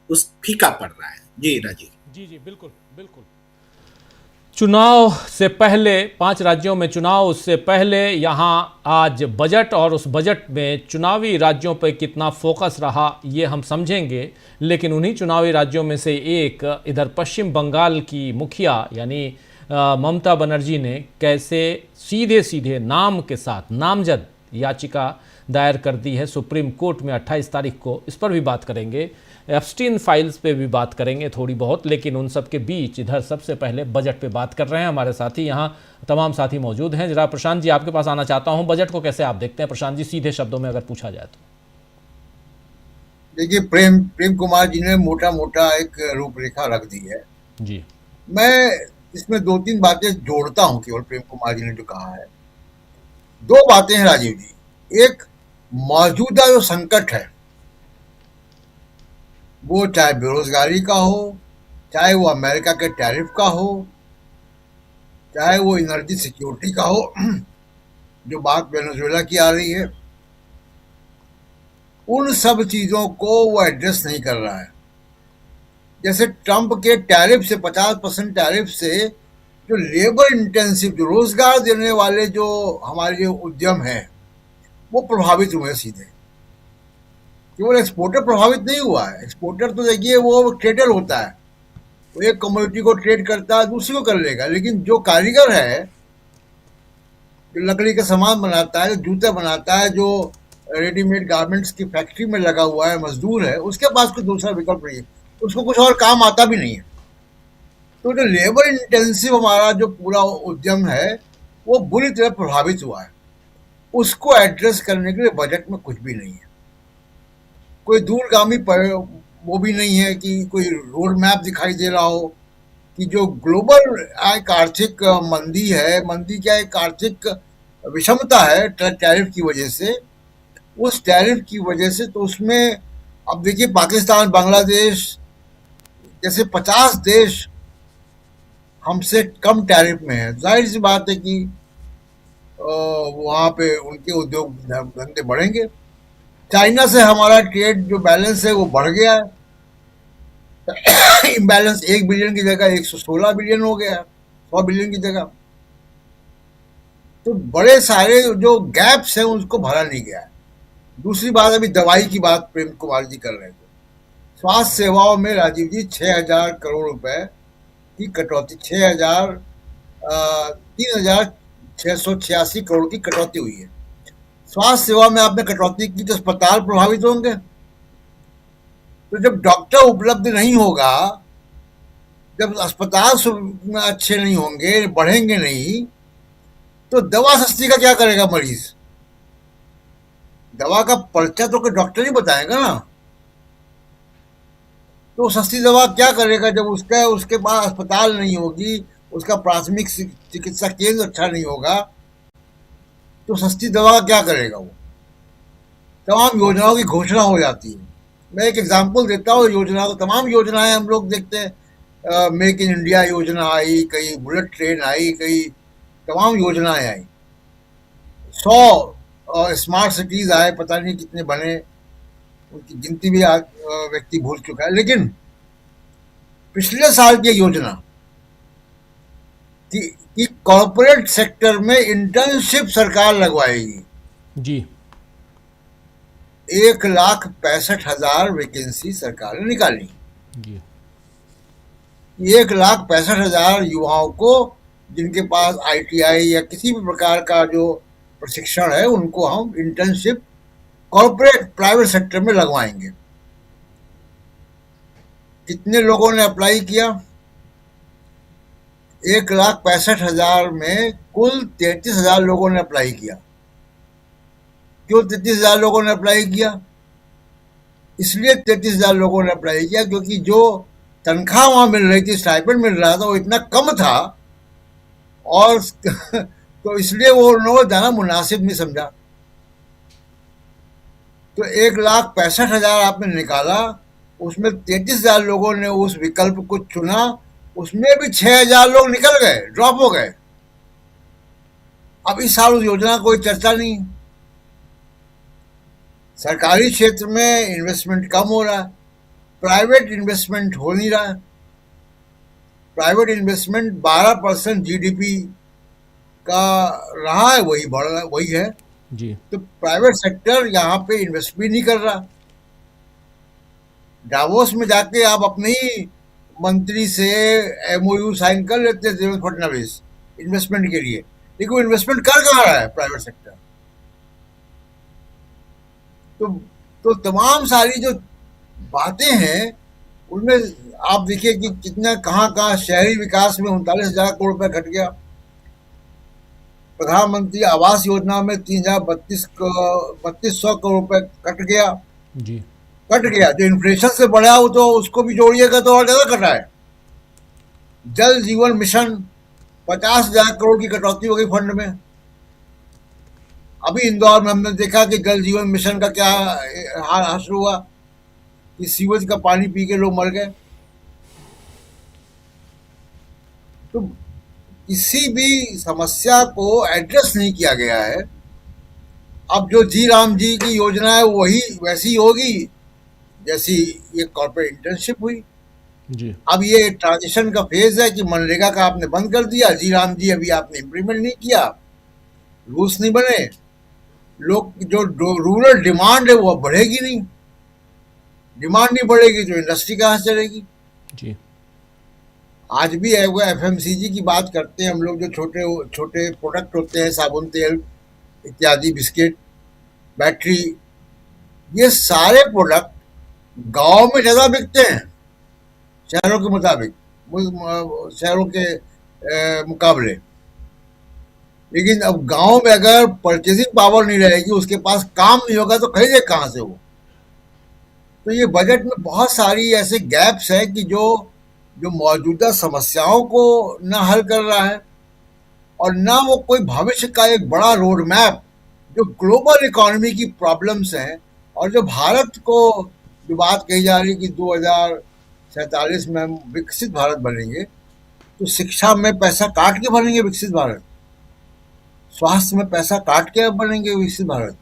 Speaker 5: उस फीका पड़ रहा है। जी राजीव
Speaker 1: जी जी बिल्कुल बिल्कुल। चुनाव से पहले 5 राज्यों में चुनाव, उससे पहले यहाँ आज बजट, और उस बजट में चुनावी राज्यों पर कितना फोकस रहा ये हम समझेंगे। लेकिन उन्हीं चुनावी राज्यों में से एक, इधर पश्चिम बंगाल की मुखिया यानी ममता बनर्जी ने कैसे सीधे सीधे नाम के साथ नामजद याचिका दायर कर दी है सुप्रीम कोर्ट में 28 तारीख को। इस पर भी बात करेंगे, एप्स्टीन फाइल्स पे भी बात करेंगे थोड़ी बहुत। लेकिन उन सब के बीच इधर सबसे पहले बजट पे बात कर रहे हैं हमारे साथी, यहाँ तमाम साथी मौजूद हैं। जरा प्रशांत जी आपके पास आना चाहता हूँ, बजट को कैसे आप देखते हैं प्रशांत जी, सीधे शब्दों में अगर पूछा जाए तो?
Speaker 6: देखिए, प्रेम कुमार जी ने मोटा मोटा एक रूपरेखा रख दी है
Speaker 1: जी।
Speaker 6: मैं इसमें 2-3 बातें जोड़ता हूँ केवल प्रेम कुमार जी ने जो कहा है। 2 बातें हैं राजीव जी। एक, मौजूदा जो संकट है, वो चाहे बेरोजगारी का हो, चाहे वो अमेरिका के टैरिफ का हो, चाहे वो एनर्जी सिक्योरिटी का हो, जो बात वेनेजुएला की आ रही है, उन सब चीजों को वो एड्रेस नहीं कर रहा है। जैसे ट्रंप के टैरिफ से, 50% टैरिफ से जो लेबर इंटेंसिव, जो रोजगार देने वाले जो हमारे जो उद्यम हैं, वो प्रभावित हुए सीधे। केवल एक्सपोर्टर प्रभावित नहीं हुआ है। एक्सपोर्टर तो देखिए वो ट्रेडर होता है, वो एक कमोडिटी को ट्रेड करता है, दूसरी को कर लेगा। लेकिन जो कारीगर है, जो लकड़ी का सामान बनाता है, जो जूते बनाता है, जो रेडीमेड गारमेंट्स की फैक्ट्री में लगा हुआ है, मजदूर है, उसके पास कोई दूसरा विकल्प नहीं है, उसको कुछ और काम आता भी नहीं है। तो जो लेबर इंटेंसिव हमारा जो पूरा उद्यम है, वो बुरी तरह प्रभावित हुआ है। उसको एड्रेस करने के लिए बजट में कुछ भी नहीं है। कोई दूरगामी वो भी नहीं है कि कोई रोड मैप दिखाई दे रहा हो कि जो ग्लोबल एक आर्थिक मंदी है, मंदी क्या एक आर्थिक विषमता है टैरिफ की वजह से, उस टैरिफ की वजह से, तो उसमें अब देखिए पाकिस्तान, बांग्लादेश जैसे 50 देश हमसे कम टैरिफ में है। जाहिर सी बात है कि वहाँ पे उनके उद्योग धंधे बढ़ेंगे। चाइना से हमारा ट्रेड जो बैलेंस है वो बढ़ गया है, इम्बैलेंस 1 बिलियन की जगह 116 बिलियन हो गया, 100 बिलियन की जगह। तो बड़े सारे जो गैप्स हैं उसको भरा नहीं गया है। दूसरी बात, अभी दवाई की बात प्रेम कुमार जी कर रहे थे, स्वास्थ्य सेवाओं में राजीव जी 6,000 करोड़ रुपए की कटौती, 3,686 करोड़ की कटौती हुई है। स्वास्थ्य सेवा में आपने कटौती की तो अस्पताल प्रभावित होंगे। तो जब डॉक्टर उपलब्ध नहीं होगा, जब अस्पताल अच्छे नहीं होंगे, बढ़ेंगे नहीं, तो दवा सस्ती का क्या करेगा मरीज? दवा का पर्चा तो डॉक्टर ही बताएगा ना। तो सस्ती दवा क्या करेगा जब उसके पास अस्पताल नहीं होगी, उसका प्राथमिक चिकित्सा केंद्र अच्छा नहीं होगा, तो सस्ती दवा का क्या करेगा वो? तमाम योजनाओं की घोषणा हो जाती है। मैं एक एग्जांपल देता हूँ योजना को। तमाम योजनाएं हम लोग देखते हैं, मेक इन इंडिया योजना आई, कई बुलेट ट्रेन आई, कई तमाम योजनाएं आई, 100 स्मार्ट सिटीज आए, पता नहीं कितने बने, उनकी गिनती भी व्यक्ति भूल चुका है। लेकिन पिछले साल की योजना कि कॉर्पोरेट सेक्टर में इंटर्नशिप सरकार लगवाएगी।
Speaker 1: जी।
Speaker 6: 1,65,000 वैकेंसी सरकार ने निकाली।
Speaker 1: जी।
Speaker 6: 1,65,000 युवाओं को, जिनके पास ITI या किसी भी प्रकार का जो प्रशिक्षण है, उनको हम इंटर्नशिप कॉर्पोरेट प्राइवेट सेक्टर में लगवाएंगे। कितने लोगों ने अप्लाई किया? 1,65,000 में कुल 33,000 लोगों ने अप्लाई किया। क्यों 33,000 लोगों ने अप्लाई किया? इसलिए 33,000 लोगों ने अप्लाई किया क्योंकि जो तनख्वाह वहां मिल रही थी, स्टाइपेंड मिल रहा था, वो इतना कम था, और तो इसलिए वो उन्होंने जाना मुनासिब नहीं समझा। तो 1,65,000 आपने निकाला, उसमें 33,000 लोगों ने उस विकल्प को चुना, उसमें भी 6,000 लोग निकल गए, ड्रॉप हो गए। अब इस साल उस योजना कोई चर्चा नहीं। सरकारी क्षेत्र में इन्वेस्टमेंट कम हो रहा है, प्राइवेट इन्वेस्टमेंट हो नहीं रहा है। प्राइवेट इन्वेस्टमेंट 12% GDP का रहा है, वही बढ़ रहा है, वही है
Speaker 1: जी।
Speaker 6: तो प्राइवेट सेक्टर यहाँ पे इन्वेस्ट भी नहीं कर रहा। डावोस में जाके आप अपने ही मंत्री से MOU साइन कर लेते हैं देवेंद्र फडणवीस इन्वेस्टमेंट के लिए, लेकिन वो इन्वेस्टमेंट कर कहाँ रहा है प्राइवेट सेक्टर? तो तमाम सारी जो बातें हैं उनमें आप देखिए कि कितना कहाँ शहरी विकास में 39,000 करोड़ रुपए घट गया। प्रधानमंत्री आवास योजना में 3,32,सौ करोड़ रुपए कट गया।
Speaker 1: जी।
Speaker 6: कट गया। जो इन्फ्लेशन से बढ़ा हो तो उसको भी जोड़िएगा तो और ज्यादा कटा है। जल जीवन मिशन 50,000 करोड़ की कटौती हो गई फंड में। अभी इंदौर में हमने देखा कि जल जीवन मिशन का क्या हासिल हुआ कि सीवेज का पानी पी के लोग मर गए। तो किसी भी समस्या को एड्रेस नहीं किया गया है। अब जो जी राम जी की योजना है वही वैसी होगी जैसी ये कॉर्पोरेट इंटर्नशिप हुई।
Speaker 1: जी।
Speaker 6: अब ये ट्रांजिशन का फेज है कि मनरेगा का आपने बंद कर दिया, जी राम जी अभी आपने इम्प्लीमेंट नहीं किया, रूल्स नहीं बने, लोग जो रूरल डिमांड है वो बढ़ेगी नहीं। डिमांड नहीं बढ़ेगी तो इंडस्ट्री कहाँ से चलेगी?
Speaker 1: जी।
Speaker 6: आज भी है वो FMCG की बात करते हैं हम लोग, जो छोटे छोटे प्रोडक्ट होते हैं, साबुन तेल इत्यादि, बिस्किट, बैटरी, ये सारे प्रोडक्ट गांव में ज्यादा बिकते हैं शहरों के मुताबिक, शहरों के मुकाबले। लेकिन अब गांव में अगर परचेजिंग पावर नहीं रहेगी, उसके पास काम नहीं होगा तो खरीदे कहाँ से वो? तो ये बजट में बहुत सारी ऐसे गैप्स हैं कि जो मौजूदा समस्याओं को न हल कर रहा है और ना वो कोई भविष्य का एक बड़ा रोड मैप, जो ग्लोबल इकोनॉमी की प्रॉब्लम्स हैं और जो भारत को जो बात कही जा रही है कि 2047 में हम विकसित भारत बनेंगे, तो शिक्षा में पैसा काट के बनेंगे विकसित भारत, स्वास्थ्य में पैसा काट के बनेंगे विकसित भारत?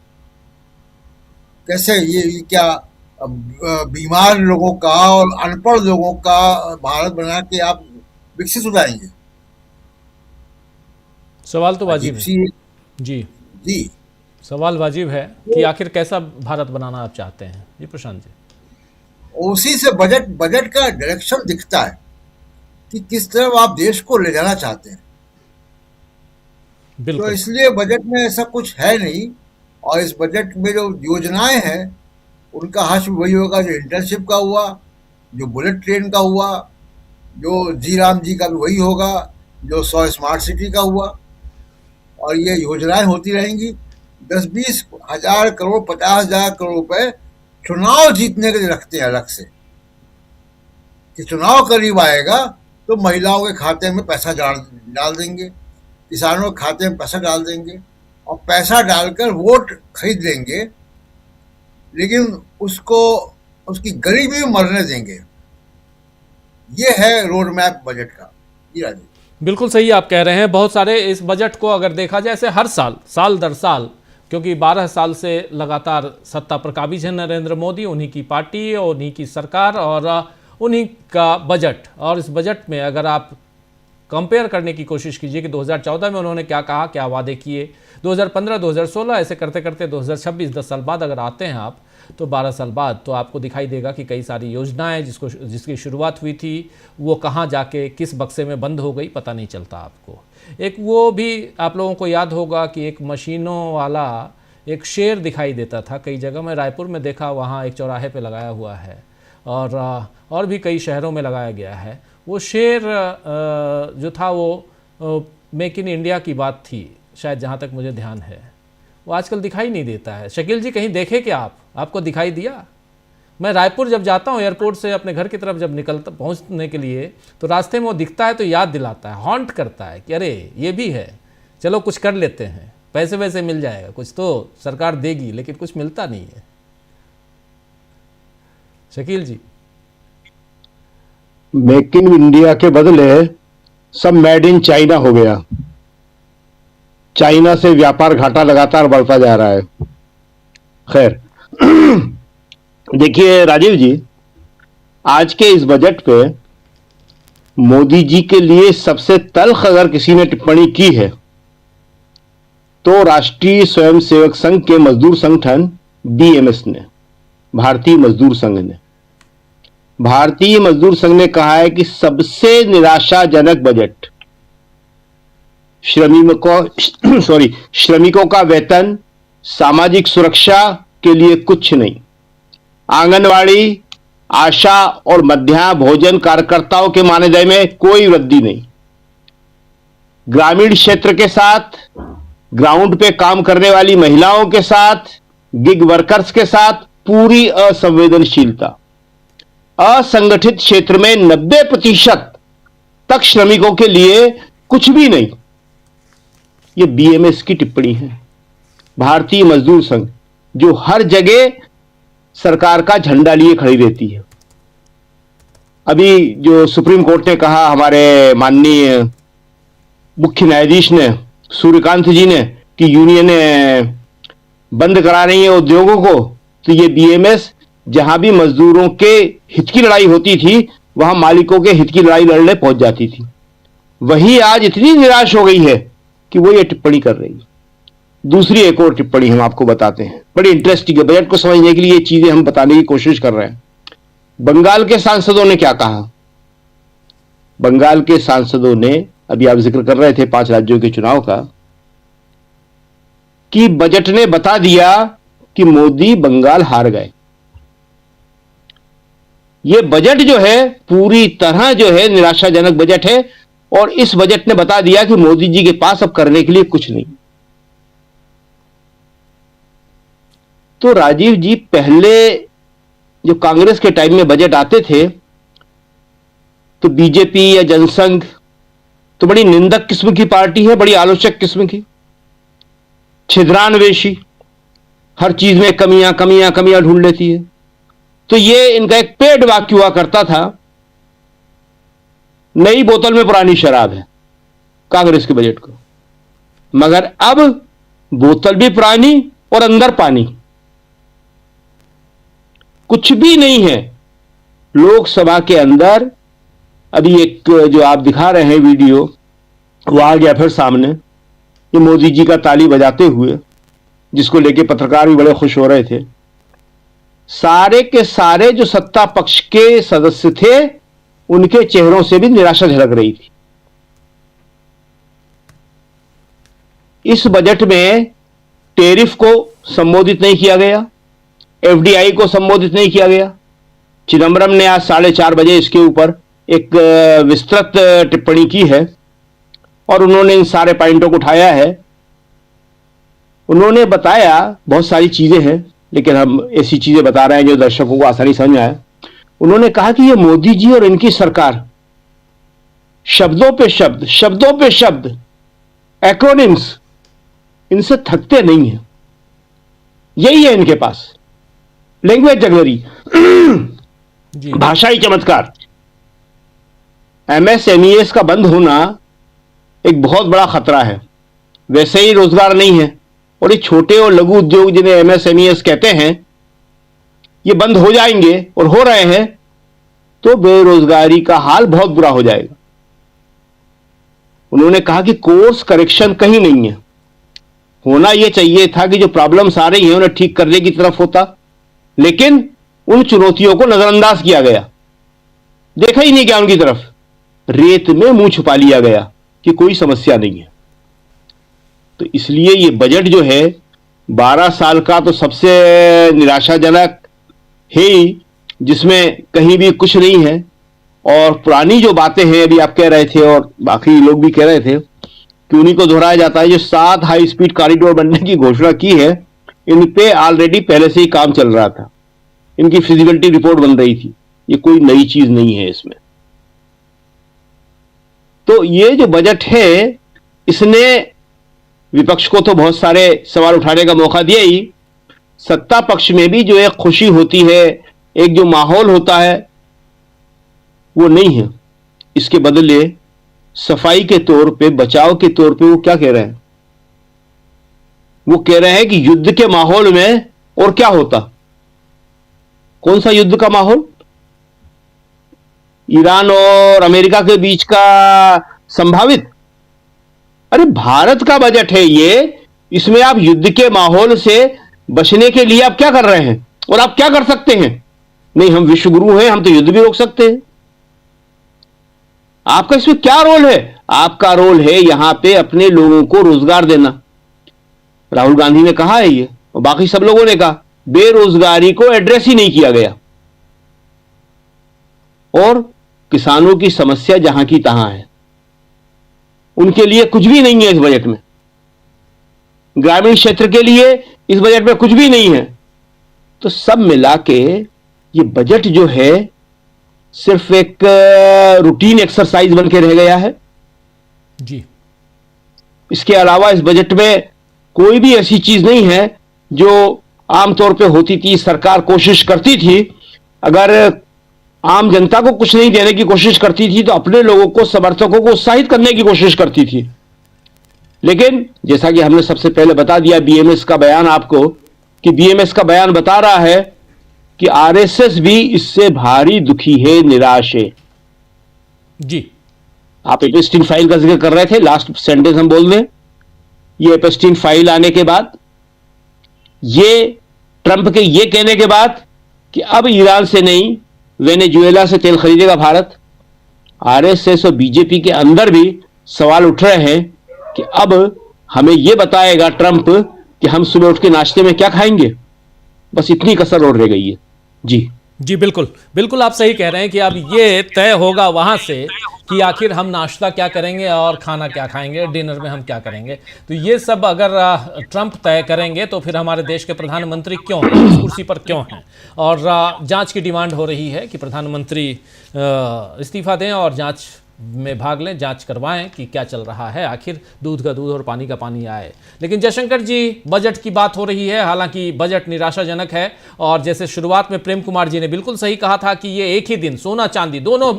Speaker 6: कैसे? ये क्या बीमार लोगों का और अनपढ़ लोगों का भारत बना के आप विकसित हो जाएंगे?
Speaker 1: सवाल तो वाजिब है। जी
Speaker 6: जी,
Speaker 1: सवाल वाजिब है कि आखिर कैसा भारत बनाना आप चाहते हैं? जी प्रशांत जी।
Speaker 6: उसी से बजट का डायरेक्शन दिखता है कि किस तरफ आप देश को ले जाना चाहते हैं। तो
Speaker 1: बिल्कुल।
Speaker 6: इसलिए बजट में ऐसा कुछ है नहीं, और इस बजट में जो योजनाएं हैं उनका हश्र वही होगा जो इंटर्नशिप का हुआ, जो बुलेट ट्रेन का हुआ, जो जी राम जी का भी वही होगा, जो 100 स्मार्ट सिटी का हुआ, और ये योजनाएं होती रहेंगी। 10-20 हजार करोड़ 50 हजार करोड़ रुपए चुनाव जीतने के लिए रखते हैं अलग से, कि चुनाव करीब आएगा तो महिलाओं के खाते में पैसा डाल देंगे, किसानों के खाते में पैसा डाल देंगे, और पैसा डालकर वोट खरीद लेंगे, लेकिन उसको उसकी गरीबी में मरने देंगे। ये है रोड मैप बजट का। जी राजीव।
Speaker 1: बिल्कुल सही आप कह रहे हैं। बहुत सारे इस बजट को अगर देखा जाए ऐसे हर साल, साल दर साल, क्योंकि 12 साल से लगातार सत्ता पर काबिज है नरेंद्र मोदी, उन्हीं की पार्टी, उन्हीं की सरकार और उन्हीं का बजट। और इस बजट में अगर आप कंपेयर करने की कोशिश कीजिए कि 2014 में उन्होंने क्या कहा, क्या वादे किए, 2015, 2016 ऐसे करते करते 2026, 10 साल बाद अगर आते हैं आप, तो 12 साल बाद तो आपको दिखाई देगा कि कई सारी योजनाएं जिसकी शुरुआत हुई थी वो कहाँ जाके किस बक्से में बंद हो गई पता नहीं चलता आपको। एक वो भी आप लोगों को याद होगा कि एक मशीनों वाला एक शेर दिखाई देता था कई जगह। मैं रायपुर में देखा, वहाँ एक चौराहे पे लगाया हुआ है, और भी कई शहरों में लगाया गया है। वो शेर जो था वो मेक इन इंडिया की बात थी शायद, जहाँ तक मुझे ध्यान है। वो आजकल दिखाई नहीं देता है। शकील जी, कहीं देखे क्या आपको दिखाई दिया? मैं रायपुर जब जाता हूँ एयरपोर्ट से अपने घर की तरफ जब निकलता पहुँचने के लिए, तो रास्ते में वो दिखता है तो याद दिलाता है, हॉन्ट करता है कि अरे ये भी है, चलो कुछ कर लेते हैं, पैसे वैसे मिल जाएगा, कुछ तो सरकार देगी, लेकिन कुछ मिलता नहीं है। शकील जी।
Speaker 7: मेक इन इंडिया के बदले सब मेड इन चाइना हो गया। चाइना से व्यापार घाटा लगातार बढ़ता जा रहा है। खैर, देखिए राजीव जी, आज के इस बजट पे मोदी जी के लिए सबसे तल्ख अगर किसी ने टिप्पणी की है तो राष्ट्रीय स्वयंसेवक संघ के मजदूर संगठन बीएमएस ने, भारतीय मजदूर संघ ने। भारतीय मजदूर संघ ने कहा है कि सबसे निराशाजनक बजट श्रमिकों का वेतन, सामाजिक सुरक्षा के लिए कुछ नहीं, आंगनवाड़ी, आशा और मध्याह्न भोजन कार्यकर्ताओं के मानदेय में कोई वृद्धि नहीं, ग्रामीण क्षेत्र के साथ, ग्राउंड पे काम करने वाली महिलाओं के साथ, गिग वर्कर्स के साथ पूरी असंवेदनशीलता, असंगठित क्षेत्र में 90% तक श्रमिकों के लिए कुछ भी नहीं। यह बीएमएस की टिप्पणी है। भारतीय मजदूर संघ जो हर जगह सरकार का झंडा लिए खड़ी रहती है। अभी जो सुप्रीम कोर्ट ने कहा, हमारे माननीय मुख्य न्यायाधीश ने, सूर्यकांत जी ने, कि यूनियनें बंद करा रही हैं उद्योगों को, तो ये बीएमएस जहां भी मजदूरों के हित की लड़ाई होती थी वहां मालिकों के हित की लड़ाई लड़ने पहुंच जाती थी। वही आज इतनी निराश हो गई है कि वो ये टिप्पणी कर रही है। दूसरी एक और टिप्पणी हम आपको बताते हैं, बड़ी इंटरेस्टिंग है। बजट को समझने के लिए ये चीजें हम बताने की कोशिश कर रहे हैं। बंगाल के सांसदों ने क्या कहा? बंगाल के सांसदों ने, अभी आप जिक्र कर रहे थे 5 राज्यों के चुनाव का, कि बजट ने बता दिया कि मोदी बंगाल हार गए। यह बजट जो है पूरी तरह जो है निराशाजनक बजट है, और इस बजट ने बता दिया कि मोदी जी के पास अब करने के लिए कुछ नहीं। तो राजीव जी, पहले जो कांग्रेस के टाइम में बजट आते थे तो बीजेपी या जनसंघ तो बड़ी निंदक किस्म की पार्टी है, बड़ी आलोचक किस्म की, छिद्रान्वेषी, हर चीज में कमियां कमियां कमियां ढूंढ लेती है। तो ये इनका एक पेड वाक्य हुआ करता था, नई बोतल में पुरानी शराब है कांग्रेस के बजट को। मगर अब बोतल भी पुरानी और अंदर पानी, कुछ भी नहीं है। लोकसभा के अंदर अभी एक जो आप दिखा रहे हैं वीडियो, वो आ गया फिर सामने, ये मोदी जी का ताली बजाते हुए, जिसको लेके पत्रकार भी बड़े खुश हो रहे थे। सारे के सारे जो सत्ता पक्ष के सदस्य थे उनके चेहरों से भी निराशा झलक रही थी। इस बजट में टैरिफ को संबोधित नहीं किया गया, एफडीआई को संबोधित नहीं किया गया। चिदम्बरम ने आज 4:30 बजे इसके ऊपर एक विस्तृत टिप्पणी की है और उन्होंने इन सारे पॉइंटों को उठाया है। उन्होंने बताया बहुत सारी चीजें हैं, लेकिन हम ऐसी चीजें बता रहे हैं जो दर्शकों को आसानी समझ में आए। उन्होंने कहा कि ये मोदी जी और इनकी सरकार शब्दों पे शब्द एक्रोनिम्स, इनसे थकते नहीं है। यही है इनके पास, लैंग्वेज जगलरी, भाषाई चमत्कार। एमएसएमईएस का बंद होना एक बहुत बड़ा खतरा है। वैसे ही रोजगार नहीं है और ये छोटे और लघु उद्योग जिन्हें एमएसएमईएस कहते हैं, ये बंद हो जाएंगे और हो रहे हैं, तो बेरोजगारी का हाल बहुत बुरा हो जाएगा। उन्होंने कहा कि कोर्स करेक्शन कहीं नहीं है। होना यह चाहिए था कि जो प्रॉब्लम्स आ रही हैं उन्हें ठीक करने की तरफ होता, लेकिन उन चुनौतियों को नजरअंदाज किया गया, देखा ही नहीं गया उनकी तरफ, रेत में मुंह छुपा लिया गया कि कोई समस्या नहीं है। तो इसलिए ये बजट जो है 12 साल का तो सबसे निराशाजनक है ही, जिसमें कहीं भी कुछ नहीं है। और पुरानी जो बातें हैं, अभी आप कह रहे थे और बाकी लोग भी कह रहे थे कि उन्हीं को दोहराया जाता है। जो 7 हाई स्पीड कॉरिडोर बनने की घोषणा की है, इन पे ऑलरेडी पहले से ही काम चल रहा था, इनकी फिजिबिलिटी रिपोर्ट बन रही थी। ये कोई नई चीज नहीं है इसमें। तो ये जो बजट है, इसने विपक्ष को तो बहुत सारे सवाल उठाने का मौका दिया ही, सत्ता पक्ष में भी जो एक खुशी होती है, एक जो माहौल होता है, वो नहीं है। इसके बदले सफाई के तौर पे, बचाव के तौर पे वो क्या कह रहे हैं? वो कह रहे हैं कि युद्ध के माहौल में और क्या होता। कौन सा युद्ध का माहौल? ईरान और अमेरिका के बीच का संभावित? अरे भारत का बजट है ये, इसमें आप युद्ध के माहौल से बचने के लिए आप क्या कर रहे हैं और आप क्या कर सकते हैं? नहीं, हम विश्वगुरु हैं, हम तो युद्ध भी रोक सकते हैं। आपका इसमें क्या रोल है? आपका रोल है यहां पे अपने लोगों को रोजगार देना। राहुल गांधी ने कहा है ये, और बाकी सब लोगों ने कहा, बेरोजगारी को एड्रेस ही नहीं किया गया। और किसानों की समस्या जहां की तहां है, उनके लिए कुछ भी नहीं है इस बजट में। ग्रामीण क्षेत्र के लिए इस बजट में कुछ भी नहीं है। तो सब मिला के ये बजट जो है सिर्फ एक रूटीन एक्सरसाइज बन के रह गया है
Speaker 1: जी।
Speaker 7: इसके अलावा इस बजट में कोई भी ऐसी चीज नहीं है जो आमतौर पे होती थी। सरकार कोशिश करती थी, अगर आम जनता को कुछ नहीं देने की कोशिश करती थी तो अपने लोगों को, समर्थकों को उत्साहित करने की कोशिश करती थी। लेकिन जैसा कि हमने सबसे पहले बता दिया बीएमएस का बयान आपको, कि बीएमएस का बयान बता रहा है कि आरएसएस भी इससे भारी दुखी है, निराश है
Speaker 1: जी।
Speaker 7: आप एपेस्टीन फाइल का जिक्र कर रहे थे, लास्ट सेंटेंस हम बोल दें, ये एपेस्टीन फाइल आने के बाद, ये ट्रंप के ये कहने के बाद कि अब ईरान से नहीं वेनेजुएला से तेल खरीदेगा भारत, आरएसएस और बीजेपी के अंदर भी सवाल उठ रहे हैं कि अब हमें यह बताएगा ट्रंप कि हम सुबह उठ के नाश्ते में क्या खाएंगे। बस इतनी कसर और रह गई है जी।
Speaker 1: जी बिल्कुल बिल्कुल, आप सही कह रहे हैं कि अब ये तय होगा वहां से कि आखिर हम नाश्ता क्या करेंगे और खाना क्या खाएंगे, डिनर में हम क्या करेंगे। तो ये सब अगर ट्रंप तय करेंगे तो फिर हमारे देश के प्रधानमंत्री क्यों हैं, इस कुर्सी पर क्यों हैं। और जांच की डिमांड हो रही है कि प्रधानमंत्री इस्तीफा दें और जांच में भाग लें, जांच करवाएं कि क्या चल रहा है, आखिर दूध का दूध और पानी का पानी आए। लेकिन जयशंकर जी, बजट की बात हो रही है, हालांकि बजट निराशाजनक है। और जैसे शुरुआत में प्रेम कुमार जी ने बिल्कुल सही कहा था कि ये एक ही दिन सोना चांदी दोनों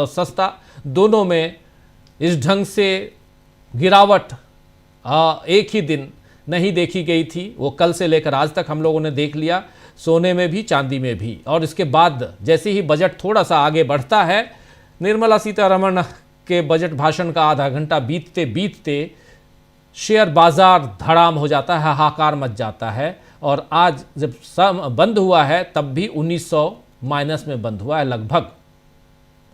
Speaker 1: सस्ता, दोनों में इस ढंग से गिरावट एक ही दिन नहीं देखी गई थी। वो कल से लेकर आज तक हम लोगों ने देख लिया, सोने में भी चांदी में भी। और इसके बाद जैसे ही बजट थोड़ा सा आगे बढ़ता है, निर्मला सीतारमण के बजट भाषण का आधा घंटा बीतते बीतते शेयर बाजार धड़ाम हो जाता है, हाहाकार मच जाता है। और आज जब बंद हुआ है तब भी 1900 माइनस में बंद हुआ है, लगभग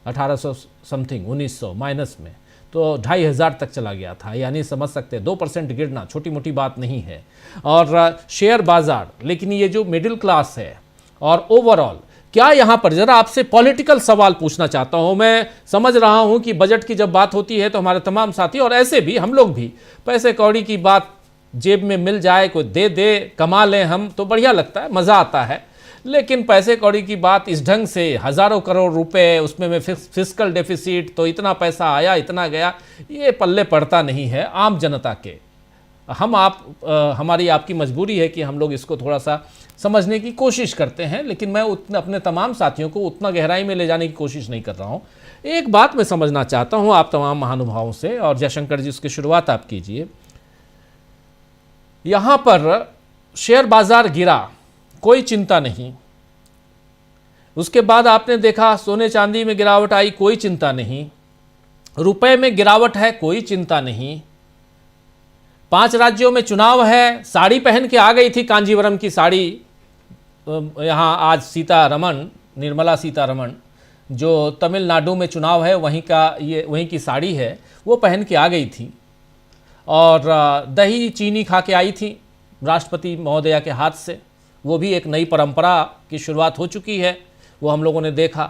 Speaker 1: 1800 समथिंग, 1900 माइनस में, तो 2500 तक चला गया था। यानी समझ सकते हैं 2% गिरना छोटी मोटी बात नहीं है। और शेयर बाजार, लेकिन ये जो मिडिल क्लास है और ओवरऑल, क्या यहाँ पर जरा आपसे पॉलिटिकल सवाल पूछना चाहता हूँ। मैं समझ रहा हूँ कि बजट की जब बात होती है तो हमारे तमाम साथी और ऐसे भी हम लोग भी पैसे कौड़ी की बात, जेब में मिल जाए, कोई दे दे, कमा लें हम, तो बढ़िया लगता है, मज़ा आता है। लेकिन पैसे कौड़ी की बात इस ढंग से, हज़ारों करोड़ रुपए, उसमें में फिस्कल डेफिसिट, तो इतना पैसा आया इतना गया, ये पल्ले पड़ता नहीं है आम जनता के। हमारी आपकी मजबूरी है कि हम लोग इसको थोड़ा सा समझने की कोशिश करते हैं, लेकिन मैं अपने तमाम साथियों को उतना गहराई में ले जाने की कोशिश नहीं कर रहा हूँ। एक बात मैं समझना चाहता हूँ आप तमाम महानुभावों से, और जयशंकर जी उसकी शुरुआत आप कीजिए। यहाँ पर शेयर बाजार गिरा, कोई चिंता नहीं। उसके बाद आपने देखा सोने चांदी में गिरावट आई, कोई चिंता नहीं। रुपए में गिरावट है, कोई चिंता नहीं। 5 राज्यों में चुनाव है, साड़ी पहन के आ गई थी, कांजीवरम की साड़ी। यहाँ आज सीतारमण, निर्मला सीतारमण, जो तमिलनाडु में चुनाव है वहीं की साड़ी है, वो पहन के आ गई थी। और दही चीनी खा के आई थी राष्ट्रपति महोदया के हाथ से। वो भी एक नई परंपरा की शुरुआत हो चुकी है, वो हम लोगों ने देखा।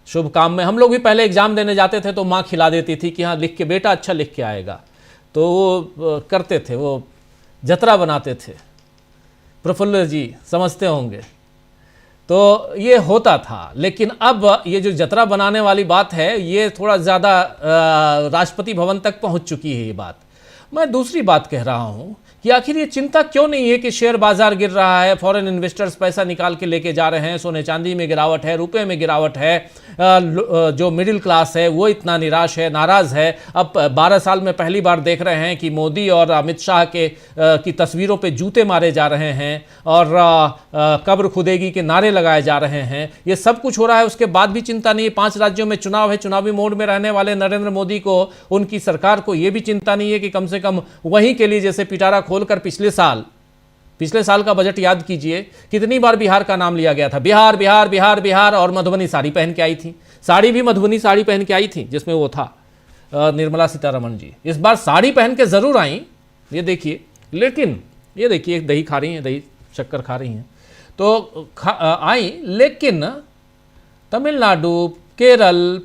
Speaker 1: शुभ काम में हम लोग भी पहले एग्ज़ाम देने जाते थे तो माँ खिला देती थी कि हाँ लिख के, बेटा अच्छा लिख के आएगा, तो वो करते थे, वो जतरा बनाते थे। प्रफुल्ल जी समझते होंगे, तो ये होता था। लेकिन अब ये जो जतरा बनाने वाली बात है, ये थोड़ा ज़्यादा राष्ट्रपति भवन तक पहुंच चुकी है ये बात। मैं दूसरी बात कह रहा हूं कि आखिर ये चिंता क्यों नहीं है कि शेयर बाजार गिर रहा है, फॉरेन इन्वेस्टर्स पैसा निकाल के लेके जा रहे हैं, सोने चांदी में गिरावट है, रुपए में गिरावट है, जो मिडिल क्लास है वो इतना निराश है, नाराज़ है। अब 12 साल में पहली बार देख रहे हैं कि मोदी और अमित शाह की तस्वीरों पे जूते मारे जा रहे हैं और कब्र खुदेगी के नारे लगाए जा रहे हैं। ये सब कुछ हो रहा है, उसके बाद भी चिंता नहीं है। 5 राज्यों में चुनाव है, चुनावी मोड में रहने वाले नरेंद्र मोदी को, उनकी सरकार को ये भी चिंता नहीं है कि कम से कम वहीं के लिए, जैसे पिटारा खोलकर पिछले साल का बजट याद कीजिए, कितनी बार बिहार का नाम लिया गया था, बिहार बिहार बिहार बिहार, और मधुबनी साड़ी पहन के आई थी। साड़ी भी मधुबनी साड़ी पहन के आई थी जिसमें वो था निर्मला सीतारमण जी। इस बार साड़ी पहन के जरूर आई, ये देखिए। लेकिन ये देखिए, दही खा रही हैं, दही शक्कर खा रही हैं, तो आई। लेकिन तमिलनाडु, केरल,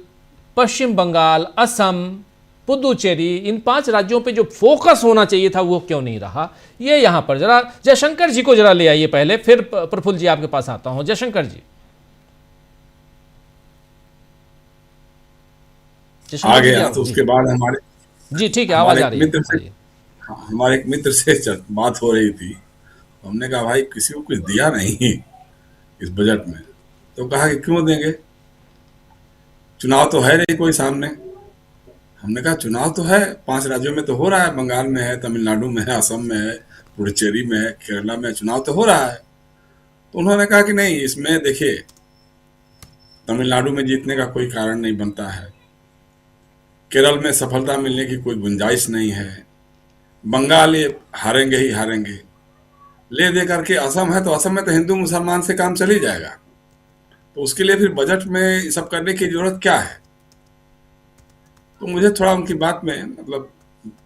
Speaker 1: पश्चिम बंगाल, असम, पुदुचेरी, इन 5 राज्यों पे जो फोकस होना चाहिए था वो क्यों नहीं रहा? ये यहां पर जरा जयशंकर जी को जरा ले आइए पहले, फिर प्रफुल्ल जी आपके पास आता हूं। जयशंकर जी
Speaker 8: आ गया तो उसके बाद हमारे
Speaker 1: जी ठीक है, आवाज आ रही है।
Speaker 8: हमारे एक मित्र से बात हो रही थी, हमने कहा भाई किसी को कुछ दिया नहीं इस बजट में, तो कहा कि क्यों देंगे, चुनाव तो है नहीं कोई सामने। हमने कहा चुनाव तो है, 5 राज्यों में तो हो रहा है, बंगाल में है, तमिलनाडु में है, असम में है, पुडुचेरी में है, केरला में चुनाव तो हो रहा है। तो उन्होंने कहा कि नहीं, इसमें देखिए तमिलनाडु में जीतने का कोई कारण नहीं बनता है, केरल में सफलता मिलने की कोई गुंजाइश नहीं है, बंगाल ये हारेंगे ही हारेंगे। ले दे करके असम है, तो असम में तो हिंदू मुसलमान से काम चल ही जाएगा, तो उसके लिए फिर बजट में सब करने की जरूरत क्या है? तो मुझे थोड़ा उनकी बात में मतलब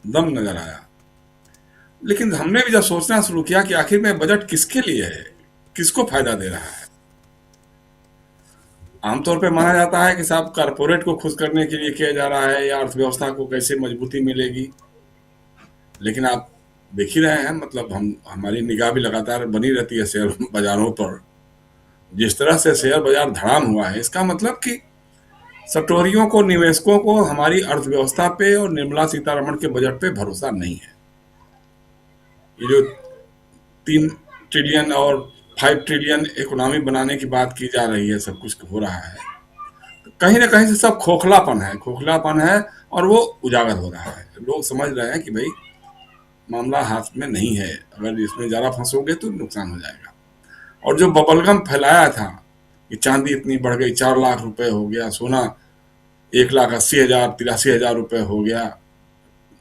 Speaker 8: दम नजर आया। लेकिन हमने भी जब सोचना शुरू किया कि आखिर में बजट किसके लिए है, किसको फायदा दे रहा है। आमतौर पे माना जाता है कि साहब कारपोरेट को खुश करने के लिए किया जा रहा है, या अर्थव्यवस्था को कैसे मजबूती मिलेगी। लेकिन आप देख ही रहे हैं, मतलब हमारी निगाह भी लगातार बनी रहती है शेयर बाजारों पर। जिस तरह से शेयर बाजार धड़ाम हुआ है, इसका मतलब कि सटोरियों को, निवेशकों को हमारी अर्थव्यवस्था पे और निर्मला सीतारमण के बजट पे भरोसा नहीं है। ये जो 3 ट्रिलियन और 5 ट्रिलियन इकोनॉमी बनाने की बात की जा रही है, सब कुछ हो रहा है, तो कहीं ना कहीं से सब खोखलापन है और वो उजागर हो रहा है। लोग समझ रहे हैं कि भाई मामला हाथ में नहीं है, अगर इसमें ज़्यादा फंसोगे तो नुकसान हो जाएगा। और जो बबलगम फैलाया था कि चांदी इतनी बढ़ गई, 4 लाख रुपए हो गया, सोना 1,80,000 83,000 रुपए हो गया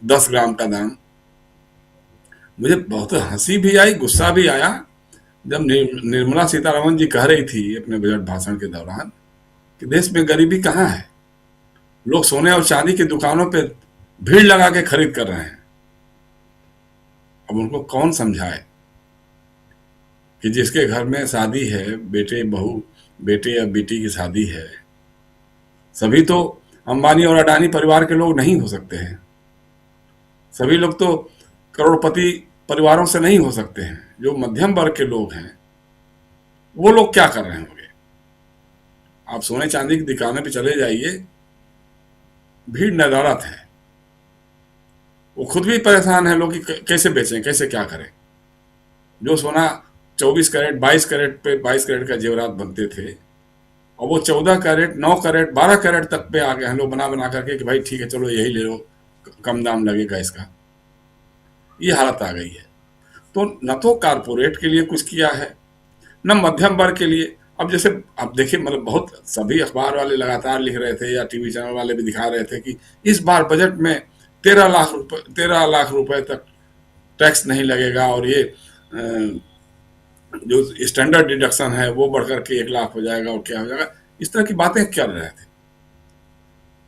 Speaker 8: 10 ग्राम का दाम, मुझे बहुत हंसी भी आई, गुस्सा भी आया जब निर्मला सीतारमण जी कह रही थी अपने बजट भाषण के दौरान कि देश में गरीबी कहाँ है, लोग सोने और चांदी की दुकानों पे भीड़ लगा के खरीद कर रहे हैं। अब उनको कौन समझाए कि जिसके घर में शादी है, बेटे बहू, बेटे या बेटी की शादी है, सभी तो अंबानी और अडानी परिवार के लोग नहीं हो सकते हैं, सभी लोग तो करोड़पति परिवारों से नहीं हो सकते हैं। जो मध्यम वर्ग के लोग हैं वो लोग क्या कर रहे होंगे? आप सोने चांदी की दुकानें पे चले जाइए, भीड़ नदारत है, वो खुद भी परेशान है लोग कि कैसे बेचें, कैसे क्या करें। जो सोना 24 कैरेट 22 कैरेट पे 22 कैरेट का जेवरात बनते थे और वो 14 कैरेट 9 कैरेट 12 कैरेट तक पे आ गए हैं लोग बना बना करके कि भाई ठीक है चलो यही ले लो, कम दाम लगेगा इसका। ये हालत आ गई है। तो न तो कारपोरेट के लिए कुछ किया है, न मध्यम वर्ग के लिए। अब जैसे अब देखिए, मतलब बहुत सभी अखबार वाले लगातार लिख रहे थे या टीवी चैनल वाले भी दिखा रहे थे कि इस बार बजट में 13 लाख रुपए तक टैक्स नहीं लगेगा और ये जो स्टैंडर्ड डिडक्शन है वो बढ़कर के 1 लाख हो जाएगा और क्या हो जाएगा, इस तरह की बातें कर रहे थे।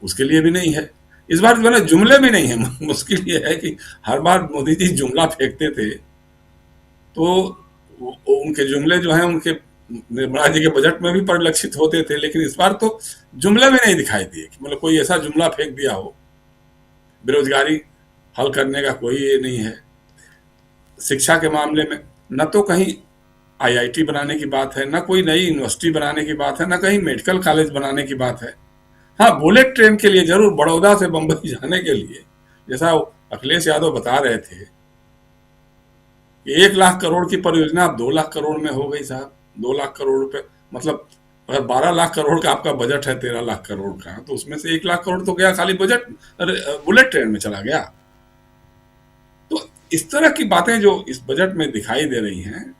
Speaker 8: उसके लिए भी नहीं है इस बार, जो है ना, जुमले भी नहीं है। मुश्किल ये है कि हर बार मोदी जी जुमला फेंकते थे तो उनके जुमले जो हैं उनके निर्मला जी के बजट में भी परिलक्षित होते थे, लेकिन इस बार तो जुमले भी नहीं दिखाई दिए कि मतलब कोई ऐसा जुमला फेंक दिया हो। बेरोजगारी हल करने का कोई ये नहीं है। शिक्षा के मामले में न तो कहीं आईआईटी बनाने की बात है, न कोई नई यूनिवर्सिटी बनाने की बात है, न कहीं मेडिकल कॉलेज बनाने की बात है। हाँ, बुलेट ट्रेन के लिए जरूर बड़ौदा से बंबई जाने के लिए, जैसा अखिलेश यादव बता रहे थे कि 1 लाख करोड़ की परियोजना अब 2 लाख करोड़ में हो गई साहब। 2 लाख करोड़ रुपए, मतलब अगर 12 लाख करोड़ का आपका बजट है 13 लाख करोड़ का, तो उसमें से 1 लाख करोड़ तो गया खाली बजट बुलेट ट्रेन में चला गया। तो इस तरह की बातें जो इस बजट में दिखाई दे रही हैं,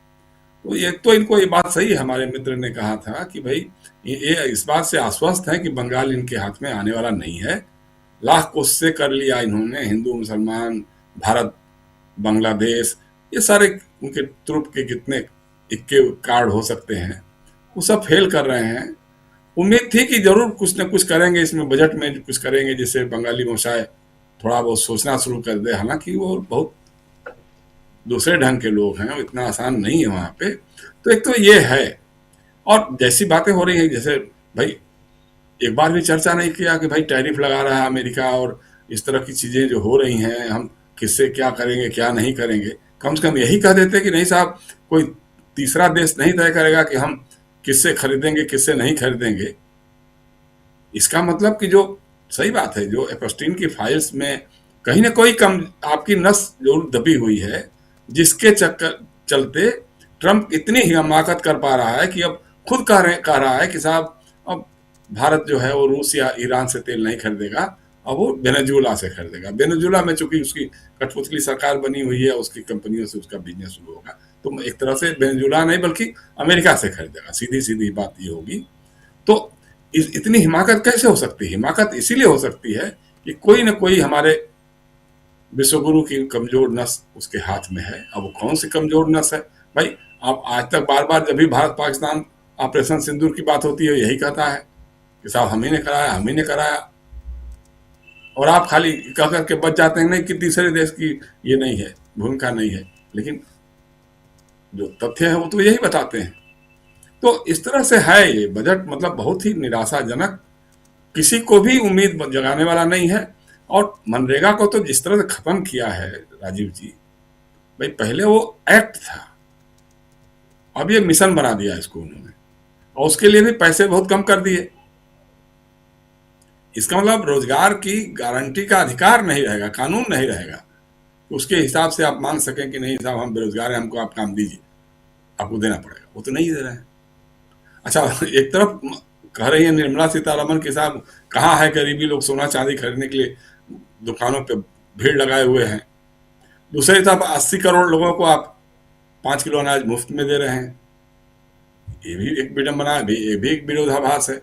Speaker 8: तो ये तो इनको ये बात सही है, हमारे मित्र ने कहा था कि भाई ये इस बात से आश्वस्त है कि बंगाल इनके हाथ में आने वाला नहीं है। लाख कोशिशें कर लिया इन्होंने, हिंदू मुसलमान, भारत बांग्लादेश, ये सारे उनके ट्रुप के कितने इक्के कार्ड हो सकते हैं, वो सब फेल कर रहे हैं। उम्मीद थी कि जरूर कुछ न कुछ करेंगे, इसमें बजट में कुछ करेंगे जिससे बंगाली मुशाए थोड़ा बहुत सोचना शुरू कर दे। हालांकि वो बहुत दूसरे ढंग के लोग हैं, इतना आसान नहीं है वहां पे। तो एक तो ये है, और जैसी बातें हो रही हैं, जैसे भाई एक बार भी चर्चा नहीं किया कि भाई टैरिफ लगा रहा है अमेरिका और इस तरह की चीजें जो हो रही हैं, हम किससे क्या करेंगे क्या नहीं करेंगे। कम से कम यही कह देते कि नहीं साहब, कोई तीसरा देश नहीं तय करेगा कि हम किससे खरीदेंगे किससे नहीं खरीदेंगे। इसका मतलब कि जो सही बात है, जो एपस्टीन की फाइल्स में कहीं ना कोई कम आपकी नस जरूर दबी हुई है, जिसके चलते ट्रंप इतनी हिमाकत कर पा रहा है कि अब खुद कह रहा है कि साहब अब भारत जो है वो रूस या ईरान से तेल नहीं खरीदेगा, अब वो वेनेजुएला से खरीदेगा। वेनेजुएला में चूंकि उसकी कठपुतली सरकार बनी हुई है, उसकी कंपनियों से उसका बिजनेस शुरू होगा, तो एक तरह से वेनेजुएला नहीं बल्कि अमेरिका से खरीदेगा। सीधी सीधी बात ये होगी। तो इतनी हिमाकत कैसे हो सकती है? हिमाकत इसीलिए हो सकती है कि कोई ना कोई हमारे विश्वगुरु की कमजोर नस उसके हाथ में है। अब वो कौन सी कमजोर नस है भाई? आप आज तक बार बार जब भी भारत पाकिस्तान ऑपरेशन सिंदूर की बात होती है यही कहता है कि साहब हम ही ने कराया, हम ही ने कराया, और आप खाली कह करके बच जाते हैं नहीं कि तीसरे देश की ये नहीं है, भूमिका नहीं है, लेकिन जो तथ्य है वो तो यही बताते हैं। तो इस तरह से है ये बजट, मतलब बहुत ही निराशाजनक, किसी को भी उम्मीद जगाने वाला नहीं है। और मनरेगा को तो जिस तरह से खत्म किया है राजीव जी, भाई पहले वो एक्ट था, अब ये मिशन बना दिया इसको उन्होंने, और उसके लिए भी पैसे बहुत कम कर दिए। इसका मतलब रोजगार की गारंटी का अधिकार नहीं रहेगा, कानून नहीं रहेगा, उसके हिसाब से आप मान सकें कि नहीं साहब हम बेरोजगार हैं, हमको आप काम दीजिए, आपको देना पड़ेगा। वो तो नहीं दे रहे हैं। अच्छा, एक तरफ कह रही है निर्मला सीतारमण के साहब कहाँ है गरीबी, लोग सोना चांदी खरीदने के लिए दुकानों पे भीड़ लगाए हुए हैं, दूसरी तरफ 80 करोड़ लोगों को आप 5 किलो अनाज मुफ्त में दे रहे हैं। ये भी एक विडंबना है, ये भी एक विरोधाभास है।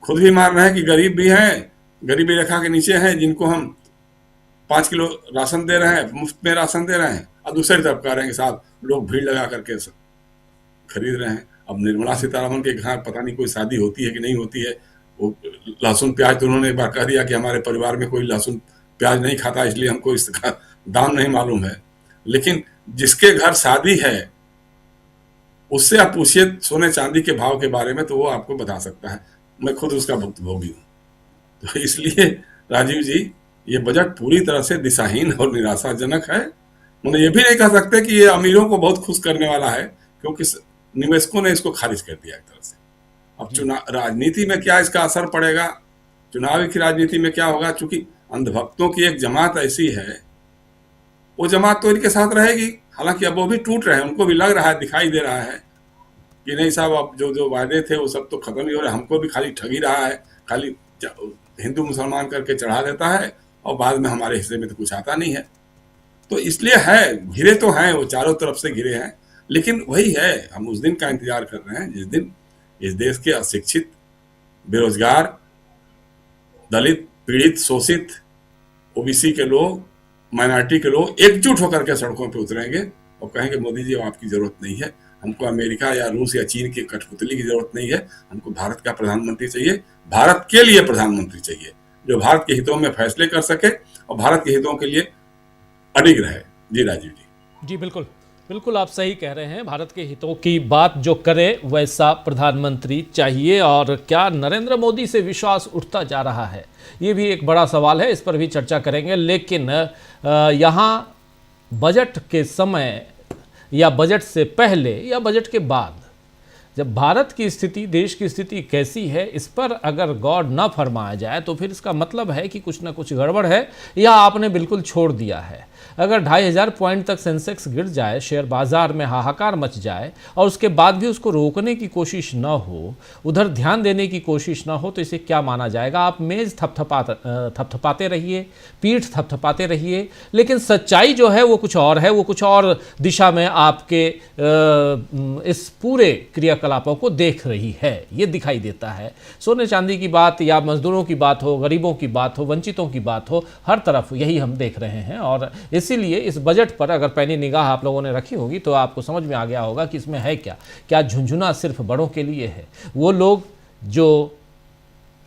Speaker 8: खुद भी मान रहे हैं कि गरीब भी हैं, गरीबी रेखा के नीचे हैं, जिनको हम 5 किलो राशन दे रहे हैं, मुफ्त में राशन दे रहे हैं, और दूसरी तरफ कह रहे हैं कि साहब लोग भीड़ लगा करके खरीद रहे हैं। अब निर्मला सीतारमण के घर पता नहीं कोई शादी होती है कि नहीं होती है, वो लहसुन प्याज तो उन्होंने एक बार कह दिया कि हमारे परिवार में कोई लहसुन प्याज नहीं खाता, इसलिए हमको इसका दाम नहीं मालूम है। लेकिन जिसके घर शादी है उससे आप पूछिए सोने चांदी के भाव के बारे में, तो वो आपको बता सकता है। मैं खुद उसका भुक्तभोगी हूँ। तो इसलिए राजीव जी, ये बजट पूरी तरह से दिशाहीन और निराशाजनक है। उन्हें ये भी नहीं कह सकते कि ये अमीरों को बहुत खुश करने वाला है, क्योंकि निवेशकों ने इसको खारिज कर दिया एक तरह से। अब चुनाव राजनीति में क्या इसका असर पड़ेगा, चुनावी की राजनीति में क्या होगा, चूंकि अंधभक्तों की एक जमात ऐसी है, वो जमात तो इनके साथ रहेगी। हालांकि अब वो भी टूट रहे हैं, उनको भी लग रहा है, दिखाई दे रहा है कि नहीं साहब अब जो जो वायदे थे वो सब तो खत्म ही हो रहे, हमको भी खाली ठगी रहा है, खाली हिंदू मुसलमान करके चढ़ा देता है और बाद में हमारे हिस्से में तो कुछ आता नहीं है। तो इसलिए है, घिरे तो हैं, वो चारों तरफ से घिरे हैं, लेकिन वही है, हम उस दिन का इंतजार कर रहे हैं जिस दिन इस देश के अशिक्षित, बेरोजगार, दलित, पीड़ित, शोषित, ओबीसी के लोग, माइनॉरिटी के लोग एकजुट होकर के सड़कों पे उतरेंगे और कहेंगे मोदी जी अब आपकी जरूरत नहीं है, हमको अमेरिका या रूस या चीन की कठपुतली की जरूरत नहीं है, हमको भारत का प्रधानमंत्री चाहिए, भारत के लिए प्रधानमंत्री चाहिए, जो भारत के हितों में फैसले कर सके और भारत के हितों के लिए अडिग रहे। जी राजीव जी।
Speaker 1: जी बिल्कुल बिल्कुल, आप सही कह रहे हैं। भारत के हितों की बात जो करे वैसा प्रधानमंत्री चाहिए। और क्या नरेंद्र मोदी से विश्वास उठता जा रहा है, ये भी एक बड़ा सवाल है, इस पर भी चर्चा करेंगे। लेकिन यहाँ बजट के समय या बजट से पहले या बजट के बाद जब भारत की स्थिति, देश की स्थिति कैसी है, इस पर अगर गौर न फरमाया जाए तो फिर इसका मतलब है कि कुछ ना कुछ गड़बड़ है या आपने बिल्कुल छोड़ दिया है। अगर 2500 पॉइंट तक सेंसेक्स गिर जाए, शेयर बाजार में हाहाकार मच जाए और उसके बाद भी उसको रोकने की कोशिश न हो, उधर ध्यान देने की कोशिश न हो, तो इसे क्या माना जाएगा? आप मेज थपथपाते रहिए, पीठ थपथपाते रहिए, लेकिन सच्चाई जो है वो कुछ और है, वो कुछ और दिशा में आपके इस पूरे क्रियाकलापों को देख रही है, ये दिखाई देता है। सोने चांदी की बात या मजदूरों की बात हो, गरीबों की बात हो, वंचितों की बात हो, हर तरफ यही हम देख रहे हैं। और इसीलिए इस बजट पर अगर पैनी निगाह आप लोगों ने रखी होगी तो आपको समझ में आ गया होगा कि इसमें है क्या। क्या झुंझुना सिर्फ बड़ों के लिए है? वो लोग जो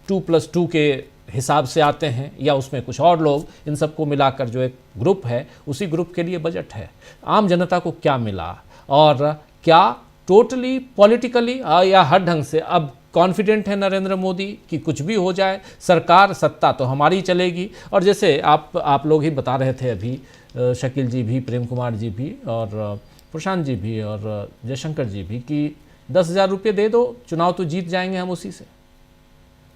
Speaker 1: 2+2 के हिसाब से आते हैं या उसमें कुछ और लोग, इन सबको मिलाकर जो एक ग्रुप है, उसी ग्रुप के लिए बजट है। आम जनता को क्या मिला और क्या टोटली पॉलिटिकली या हर ढंग से अब कॉन्फिडेंट है नरेंद्र मोदी कि कुछ भी हो जाए, सरकार, सत्ता तो हमारी चलेगी। और जैसे आप लोग ही बता रहे थे अभी, शकील जी भी, प्रेम कुमार जी भी और प्रशांत जी भी और जयशंकर जी भी, कि 10,000 रुपये दे दो, चुनाव तो जीत जाएंगे हम उसी से।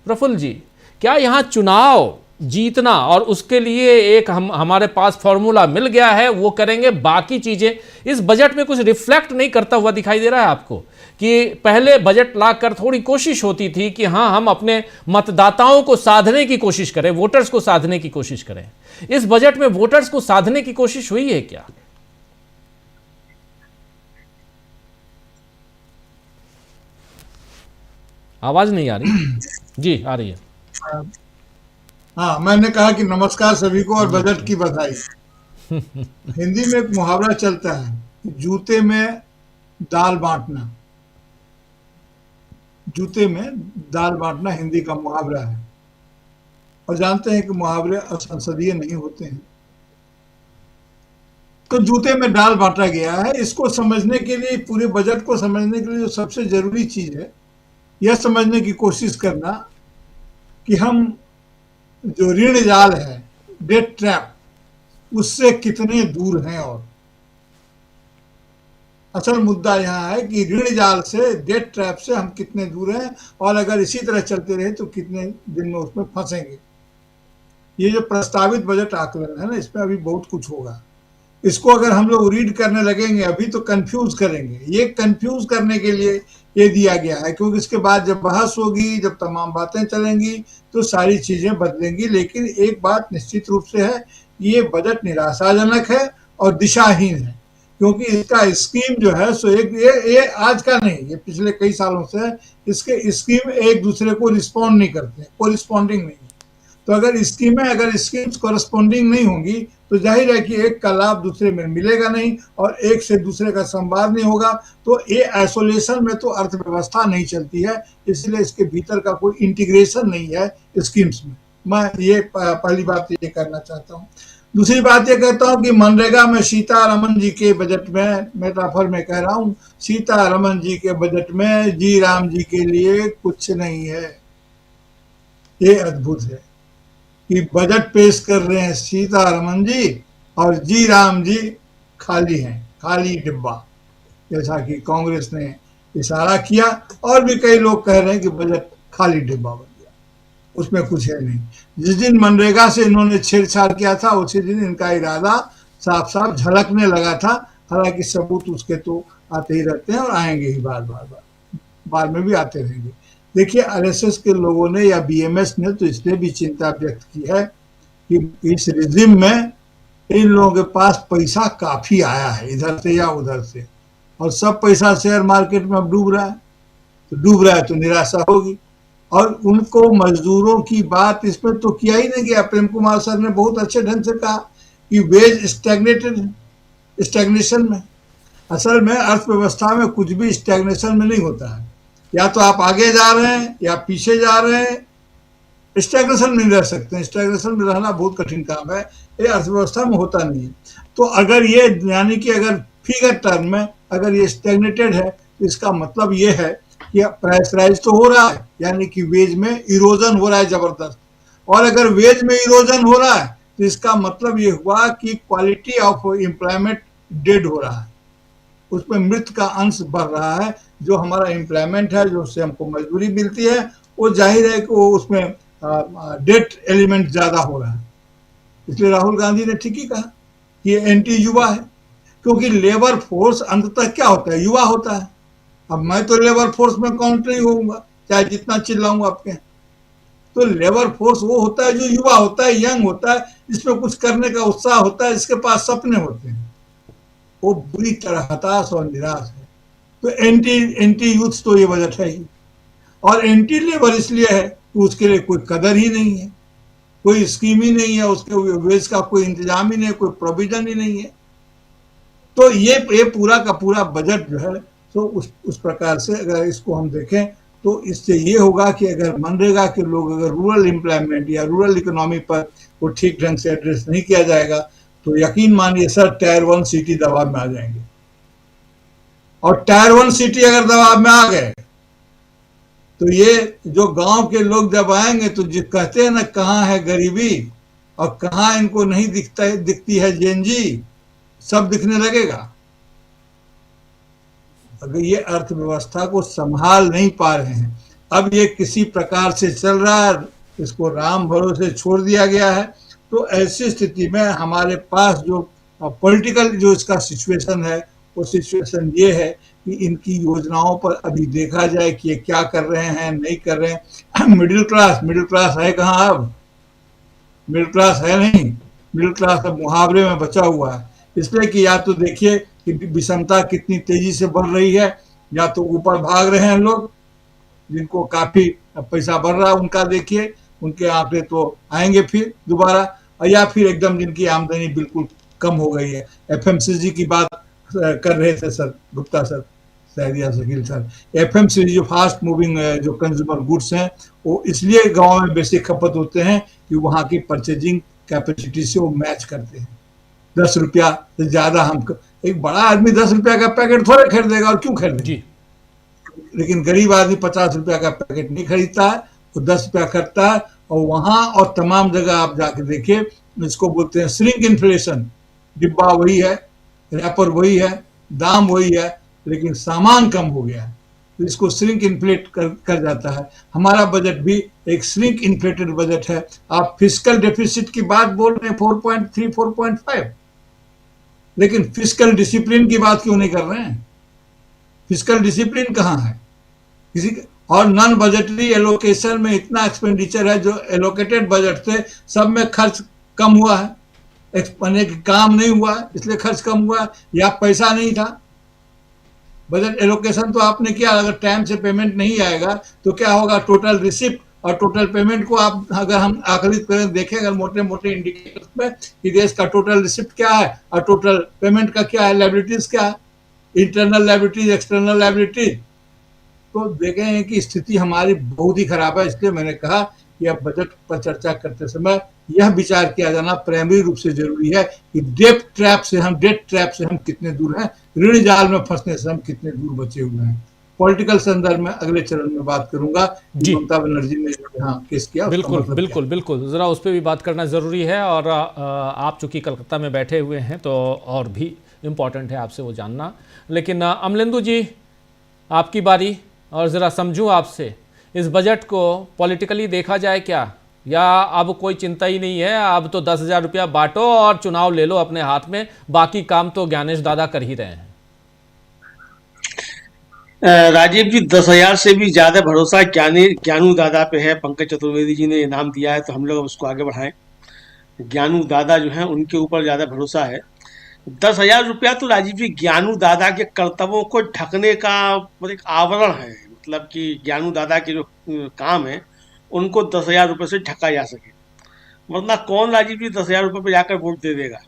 Speaker 1: प्रफुल्ल जी, क्या यहाँ चुनाव जीतना और उसके लिए एक हमारे पास फॉर्मूला मिल गया है, वो करेंगे, बाकी चीज़ें इस बजट में कुछ रिफ्लेक्ट नहीं करता हुआ दिखाई दे रहा है आपको? कि पहले बजट लाकर थोड़ी कोशिश होती थी कि हाँ, हम अपने मतदाताओं को साधने की कोशिश करें, वोटर्स को साधने की कोशिश करें। इस बजट में वोटर्स को साधने की कोशिश हुई है क्या? आवाज नहीं आ रही जी? आ रही है।
Speaker 6: हाँ, मैंने कहा कि नमस्कार सभी को और बजट की बधाई। हिंदी में एक मुहावरा चलता है, जूते में दाल बांटना। जूते में दाल बांटना हिंदी का मुहावरा है। और जानते हैं कि मुहावरे असंसदीय नहीं होते हैं। तो जूते में दाल बांटा गया है। इसको समझने के लिए, पूरे बजट को समझने के लिए जो सबसे जरूरी चीज है, यह समझने की कोशिश करना कि हम जो ऋण जाल है, डेट ट्रैप, उससे कितने दूर हैं। और असल मुद्दा यहाँ है कि ऋण जाल से, डेट ट्रैप से हम कितने दूर हैं और अगर इसी तरह चलते रहे तो कितने दिन में उसमें फंसेंगे। ये जो प्रस्तावित बजट आकलन है ना, इसमें अभी बहुत कुछ होगा। इसको अगर हम लोग रीड करने लगेंगे अभी तो कंफ्यूज करेंगे। ये कंफ्यूज करने के लिए ये दिया गया है, क्योंकि इसके बाद जब बहस होगी, जब तमाम बातें चलेंगी तो सारी चीजें बदलेंगी। लेकिन एक बात निश्चित रूप से है, ये बजट निराशाजनक है और दिशाहीन है, क्योंकि इसका स्कीम जो है सो ये आज का नहीं, ये पिछले कई सालों से इसके स्कीम एक दूसरे को रिस्पॉन्ड नहीं करते हैं, कोरिस्पॉन्डिंग नहीं। तो अगर स्कीम्स कोरिस्पॉन्डिंग नहीं होंगी
Speaker 9: तो जाहिर है कि एक का लाभ दूसरे में मिलेगा नहीं और एक से दूसरे का संवाद नहीं होगा, तो ये आइसोलेशन में तो अर्थव्यवस्था नहीं चलती है, इसलिए इसके भीतर का कोई इंटीग्रेशन नहीं है स्कीम्स में। मैं ये पहली बात ये करना चाहता हूँ। दूसरी बात ये कहता हूँ कि मनरेगा में सीतारमन जी के बजट में, मेटाफर में कह रहा हूँ, सीतारमन जी के बजट में जी राम जी के लिए कुछ नहीं है। ये अद्भुत है कि बजट पेश कर रहे हैं सीतारमन जी और जी राम जी खाली हैं, खाली डिब्बा, जैसा कि कांग्रेस ने इशारा किया और भी कई लोग कह रहे हैं कि बजट खाली डिब्बा बन गया, उसमें कुछ है नहीं। जिस दिन मनरेगा से इन्होंने छेड़छाड़ किया था उसी दिन इनका इरादा साफ साफ झलकने लगा था, हालांकि सबूत उसके तो आते ही रहते हैं और आएंगे ही बार में भी आते रहेंगे। देखिए, आरएसएस के लोगों ने या बीएमएस ने तो इसलिए भी चिंता व्यक्त की है कि इस रिजिम में इन लोगों के पास पैसा काफी आया है इधर से या उधर से, और सब पैसा शेयर मार्केट में अब डूब रहा है, तो डूब रहा है तो निराशा होगी। और उनको मजदूरों की बात इसमें तो किया ही नहीं गया। प्रेम कुमार सर ने बहुत अच्छे ढंग से कहा कि वेज स्टैग्नेशन में, असल में अर्थव्यवस्था में कुछ भी स्टैग्नेशन में नहीं होता है, या तो आप आगे जा रहे हैं या पीछे जा रहे हैं, स्टैग्नेशन में नहीं रह सकते। स्टैग्नेशन में रहना बहुत कठिन काम है, ये अर्थव्यवस्था में होता नहीं है। तो अगर ये यानी कि अगर फिगर टर्म में अगर ये स्टैग्नेटेड है तो इसका मतलब ये है कि प्राइस राइज तो हो रहा है, यानी कि वेज में इरोजन हो रहा है जबरदस्त, और अगर वेज में इरोजन हो रहा है तो इसका मतलब ये हुआ कि क्वालिटी ऑफ एम्प्लॉयमेंट डेड हो रहा है, उसमें मृत का अंश बढ़ रहा है। जो हमारा एम्प्लॉयमेंट है, जो उससे हमको मजदूरी मिलती है, वो जाहिर है कि वो उसमें डेट एलिमेंट ज्यादा हो रहा है। इसलिए राहुल गांधी ने ठीक ही कहा कि ये एंटी युवा है, क्योंकि लेबर फोर्स अंततः क्या होता है, युवा होता है। अब मैं तो लेबर फोर्स में काउंट नहीं होऊंगा, चाहे जितना चिल्लाऊंगा आपके। तो लेबर फोर्स वो होता है जो युवा होता है, यंग होता है, जिसमें कुछ करने का उत्साह होता है, जिसके पास सपने होते हैं। वो बुरी तरह हताश और निराश है। तो एंटी यूथ तो ये बजट है ही, और एंटी लेबर इसलिए है कि उसके लिए कोई कदर ही नहीं है, कोई स्कीम ही नहीं है, उसके वेज का कोई इंतजाम ही नहीं है, कोई प्रोविजन ही नहीं है। तो ये पूरा का पूरा बजट जो है तो उस प्रकार से अगर इसको हम देखें तो इससे ये होगा कि अगर मनरेगा के लोग अगर रूरल एम्प्लॉयमेंट या रूरल इकोनॉमी पर वो ठीक ढंग से एड्रेस नहीं किया जाएगा तो यकीन मानिए सर, टायर 1 सिटी दबाव में आ जाएंगे। और टायर 1 सिटी अगर दबाव में आ गए तो ये जो गांव के लोग जब आएंगे तो जो कहते हैं ना कहाँ है गरीबी और कहाँ इनको नहीं दिखती है जेनजी, सब दिखने लगेगा। अगर ये अर्थव्यवस्था को संभाल नहीं पा रहे हैं, अब ये किसी प्रकार से चल रहा है, इसको राम भरोसे छोड़ दिया गया है, तो ऐसी स्थिति में हमारे पास जो पॉलिटिकल जो इसका सिचुएशन है वो सिचुएशन ये है कि इनकी योजनाओं पर अभी देखा जाए कि ये क्या कर रहे हैं नहीं कर रहे हैं। मिडिल क्लास है कहाँ? अब मिडिल क्लास है नहीं, मिडिल क्लास अब मुहावरे में बचा हुआ है। इसलिए कि या तो देखिए कि विषमता कितनी तेजी से बढ़ रही है, या तो ऊपर भाग रहे हैं लोग जिनको काफी पैसा बढ़ रहा है, उनका देखिए उनके आंकड़े तो आएंगे फिर दोबारा, या फिर एकदम जिनकी आमदनी बिल्कुल कम हो गई है। एफएमसीजी की बात कर रहे थे sir Gupta sir, Saidia Shakeel sir. FMCG जो फास्ट मूविंग जो कंज्यूमर गुड्स हैं वो इसलिए गांव में बेसिक खपत होते हैं कि वहां की परचेजिंग कैपेसिटी से वो मैच करते हैं। 10 रुपया से ज्यादा हम, एक बड़ा आदमी 10 रुपया का पैकेट थोड़े खरीदेगा, और क्यों खरीदेगा, लेकिन गरीब आदमी 50 रुपया का पैकेट नहीं खरीदता है, वो 10 रुपया खरीदता है। और वहां और तमाम जगह आप जाके देखिए, इसको बोलते हैं श्रिंक इन्फ्लेशन, डिब्बा वही है, रैपर वही है, दाम वही है, लेकिन सामान कम हो गया है, तो इसको श्रिंक इन्फ्लेट कर जाता है। हमारा बजट भी एक श्रिंक इन्फ्लेटेड बजट है। आप फिस्कल डेफिसिट की बात बोल रहे हैं 4.3 4.5, लेकिन फिस्कल डिसिप्लिन की बात क्यों नहीं कर रहे हैं? फिस्कल डिसिप्लिन कहाँ है किसी? और नॉन बजटरी एलोकेशन में इतना एक्सपेंडिचर है, जो एलोकेटेड बजट थे सब में खर्च कम हुआ है, काम नहीं हुआ है इसलिए खर्च कम हुआ है, या पैसा नहीं था। बजट एलोकेशन तो आपने किया, अगर टाइम से पेमेंट नहीं आएगा तो क्या होगा? टोटल रिसिप्ट और टोटल पेमेंट को आप अगर हम आकलित करें, देखें अगर मोटे मोटे इंडिकेटर्स में कि देश का टोटल रिसिप्ट क्या है और टोटल पेमेंट का क्या है, लायबिलिटीज क्या है, इंटरनल लायबिलिटीज, एक्सटर्नल लायबिलिटीज, तो देखे हैं कि स्थिति हमारी बहुत ही खराब है। इसलिए मैंने कहा कि अब बजट पर चर्चा करते समय यह विचार किया जाना प्राइमरी रूप से जरूरी है कि डेट ट्रैप से हम कितने दूर हैं, ऋण जाल में फंसने से हम कितने दूर बचे हुए हैं। पॉलिटिकल संदर्भ में अगले चरण में बात करूंगा कि ममता बनर्जी ने यहाँ केस किया।
Speaker 1: बिल्कुल
Speaker 9: मतलब
Speaker 1: बिल्कुल बिल्कुल, जरा उस पर भी बात करना जरूरी है। और आप चूंकि कलकत्ता में बैठे हुए हैं तो और भी इम्पोर्टेंट है आपसे वो जानना। लेकिन अमलेंदु जी, आपकी बारी, और ज़रा समझूं आपसे, इस बजट को पॉलिटिकली देखा जाए क्या, या अब कोई चिंता ही नहीं है, अब तो 10,000 रुपया बांटो और चुनाव ले लो अपने हाथ में, बाकी काम तो ज्ञानेश दादा कर ही रहे हैं।
Speaker 10: राजीव जी, 10,000 से भी ज्यादा भरोसा ज्ञानू दादा पे है। पंकज चतुर्वेदी जी ने इनाम दिया है तो हम लोग उसको आगे बढ़ाएं। ज्ञानू दादा जो है उनके ऊपर ज्यादा भरोसा है। 10,000 रुपया तो राजीव जी ज्ञानू दादा के कर्तव्यों को ढकने का एक आवरण है। मतलब कि ज्ञानू दादा के जो काम है उनको 10,000 रुपये से ढका जा सके, वरना कौन राजीव जी 10,000 रुपये पे जाकर वोट दे देगा।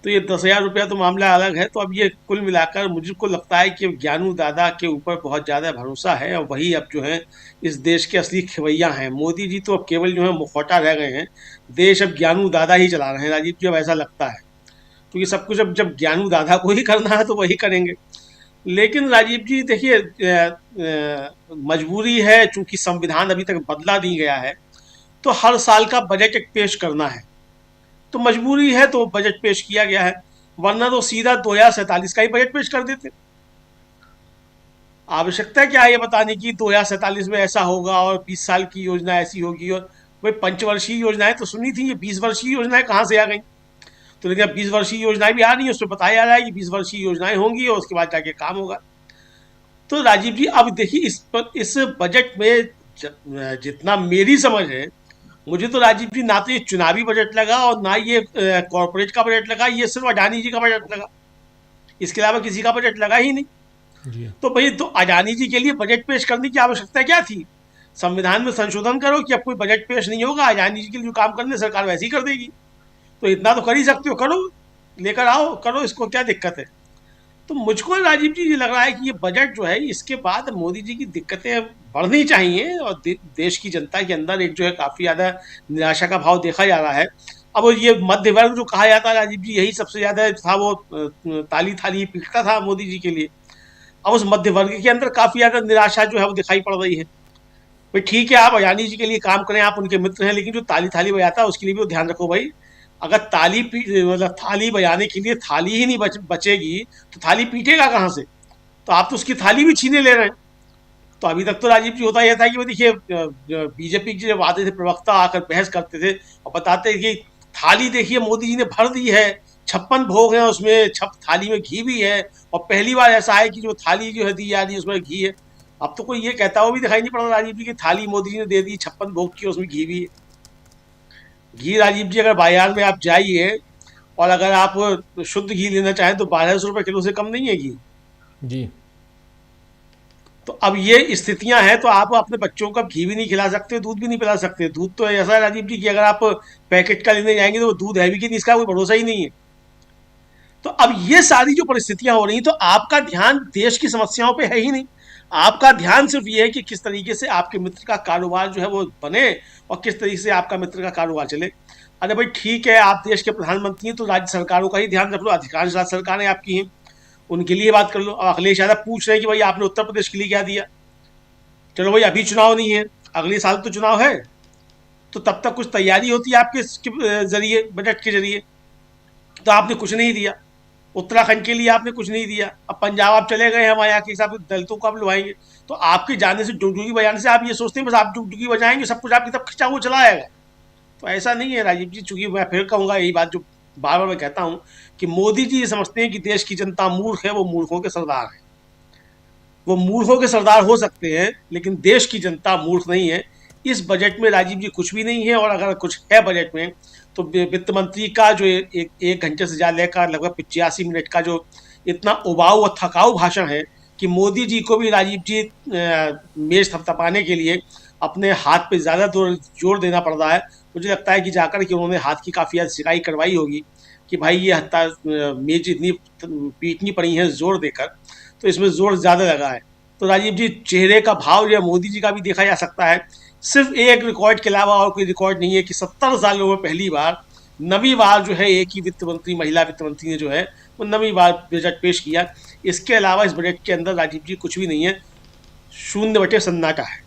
Speaker 10: तो ये 10,000 रुपया तो मामला अलग है। तो अब ये कुल मिलाकर मुझको लगता है कि ज्ञानू दादा के ऊपर बहुत ज़्यादा भरोसा है और वही अब जो है इस देश के असली खेवैया हैं। मोदी जी तो अब केवल जो है मुखौटा रह गए हैं, देश अब ज्ञानू दादा ही चला रहे हैं राजीव जी, अब ऐसा लगता है। क्योंकि सब कुछ अब जब ज्ञानू दादा को ही करना है तो वही करेंगे। लेकिन राजीव जी देखिए, मजबूरी है, चूंकि संविधान अभी तक बदला नहीं गया है तो हर साल का बजट एक पेश करना है, तो मजबूरी है तो बजट पेश किया गया है, वरना तो सीधा 2047 का ही बजट पेश कर देते। आवश्यकता क्या है ये बताने की 2047 में ऐसा होगा और 20 साल की योजना ऐसी होगी। और वही पंचवर्षीय योजनाएं तो सुनी थी, ये 20 वर्षीय योजनाएं कहाँ से आ गई। तो लेकिन अब 20 वर्षीय योजनाएं भी आ रही है, उसमें बताया जा रहा है कि 20 वर्षीय योजनाएं होंगी और उसके बाद जाके काम होगा। तो राजीव जी अब देखिए इस बजट में जितना मेरी समझ है, मुझे तो राजीव जी ना तो ये चुनावी बजट लगा और ना ये कॉर्पोरेट का बजट लगा, ये सिर्फ अडानी जी का बजट लगा, इसके अलावा किसी का बजट लगा ही नहीं। तो भाई तो अडानी जी के लिए बजट पेश करने की आवश्यकता क्या थी। संविधान में संशोधन करो कि अब कोई बजट पेश नहीं होगा, अडानी जी के लिए जो काम करने सरकार वैसे ही कर देगी। तो इतना तो कर ही सकते हो, करो, लेकर आओ, करो, इसको क्या दिक्कत है। तो मुझको राजीव जी ये लग रहा है कि ये बजट जो है इसके बाद मोदी जी की दिक्कतें बढ़नी चाहिए और देश की जनता के अंदर एक जो है काफ़ी ज़्यादा निराशा का भाव देखा जा रहा है। अब ये मध्य वर्ग जो कहा जाता है राजीव जी, यही सबसे ज़्यादा था, वो ताली थाली पीटता था मोदी जी के लिए। अब उस मध्य वर्ग के अंदर काफ़ी ज़्यादा निराशा जो है वो दिखाई पड़ रही है। भाई ठीक है, आप अडानी जी के लिए काम करें, आप उनके मित्र हैं, लेकिन जो ताली थाली बजाता है उसके लिए भी ध्यान रखो भाई। अगर मतलब थाली बजाने के लिए थाली ही नहीं बचेगी तो थाली पीटेगा कहाँ से। तो आप तो उसकी थाली भी छीने ले रहे हैं। तो अभी तक तो राजीव जी होता यह था कि वो देखिए बीजेपी के जो आते थे प्रवक्ता आकर बहस करते थे और बताते कि थाली देखिए मोदी जी ने भर दी है, 56 भोग हैं उसमें, थाली में घी भी है और पहली बार ऐसा है कि जो थाली जो है दी जा रही है उसमें घी है। अब तो कोई ये कहता हुआ भी दिखाई नहीं पड़ रहा राजीव जी की थाली मोदी जी ने दे दी 56 भोग की, उसमें घी भी है। घी राजीव जी अगर बाजार में आप जाइए और अगर आप शुद्ध घी लेना चाहें तो 1200 रुपये किलो से कम नहीं है घी
Speaker 1: जी।
Speaker 10: तो अब ये स्थितियां हैं, तो आप अपने बच्चों को घी भी नहीं खिला सकते, दूध भी नहीं पिला सकते। दूध तो ऐसा है राजीव जी कि अगर आप पैकेट का लेने जाएंगे तो वो दूध है भी कि नहीं इसका कोई भरोसा ही नहीं है। तो अब ये सारी जो परिस्थितियां हो रही हैं तो आपका ध्यान देश की समस्याओं पे है ही नहीं। आपका ध्यान सिर्फ ये है कि किस तरीके से आपके मित्र का कारोबार जो है वो बने और किस तरीके से आपका मित्र का कारोबार चले। अरे भाई ठीक है, आप देश के प्रधानमंत्री हैं तो राज्य सरकारों का ही ध्यान रख लो, अधिकांश राज्य सरकारें आपकी हैं, उनके लिए बात कर लो। अब अखिलेश यादव पूछ रहे हैं कि भाई आपने उत्तर प्रदेश के लिए क्या दिया। चलो भाई अभी चुनाव नहीं है, अगले साल तो चुनाव है, तो तब तक कुछ तैयारी होती है आपके जरिए, बजट के जरिए। तो आपने कुछ नहीं दिया, उत्तराखंड के लिए आपने कुछ नहीं दिया। अब पंजाब आप चले गए हैं, वहाँ यहाँ के हिसाब से दलितों को आप लुभाएंगे। तो आपके जाने से, डुगडुगी बजाने से आप ये सोचते हैं बस आप डुगडुगी बजाएंगे सब कुछ आपकी तरफ खिंचा हुआ चला आएगा। तो ऐसा नहीं है राजीव जी। चूंकि मैं फिर कहूँगा यही बात जो बार बार मैं कहता हूँ कि मोदी जी ये समझते हैं कि देश की जनता मूर्ख है, वो मूर्खों के सरदार है। वो मूर्खों के सरदार हो सकते हैं लेकिन देश की जनता मूर्ख नहीं है। इस बजट में राजीव जी कुछ भी नहीं है, और अगर कुछ है बजट में तो वित्त मंत्री का जो एक घंटे से ज़्यादा लेकर लगभग 85 मिनट का जो इतना उबाऊ और थकाऊ भाषण है कि मोदी जी को भी राजीव जी मेज थपथपाने के लिए अपने हाथ पे ज़्यादा जोर देना पड़ रहा है। मुझे लगता है कि जाकर के उन्होंने हाथ की काफ़ी ज़्यादा सिकाई करवाई होगी कि भाई ये हत्ता मेज इतनी पीटनी पड़ी है जोर देकर, तो इसमें जोर ज़्यादा लगा है। तो राजीव जी, चेहरे का भाव जो है मोदी जी का भी देखा जा सकता है। सिर्फ एक रिकॉर्ड के अलावा और कोई रिकॉर्ड नहीं है कि 70 सालों में पहली बार नवीं बार जो है एक ही वित्त मंत्री, महिला वित्त मंत्री ने जो है वो नवीं बार बजट पेश किया। इसके अलावा इस बजट के अंदर राजीव जी कुछ भी नहीं है, शून्य बटे सन्नाटा है।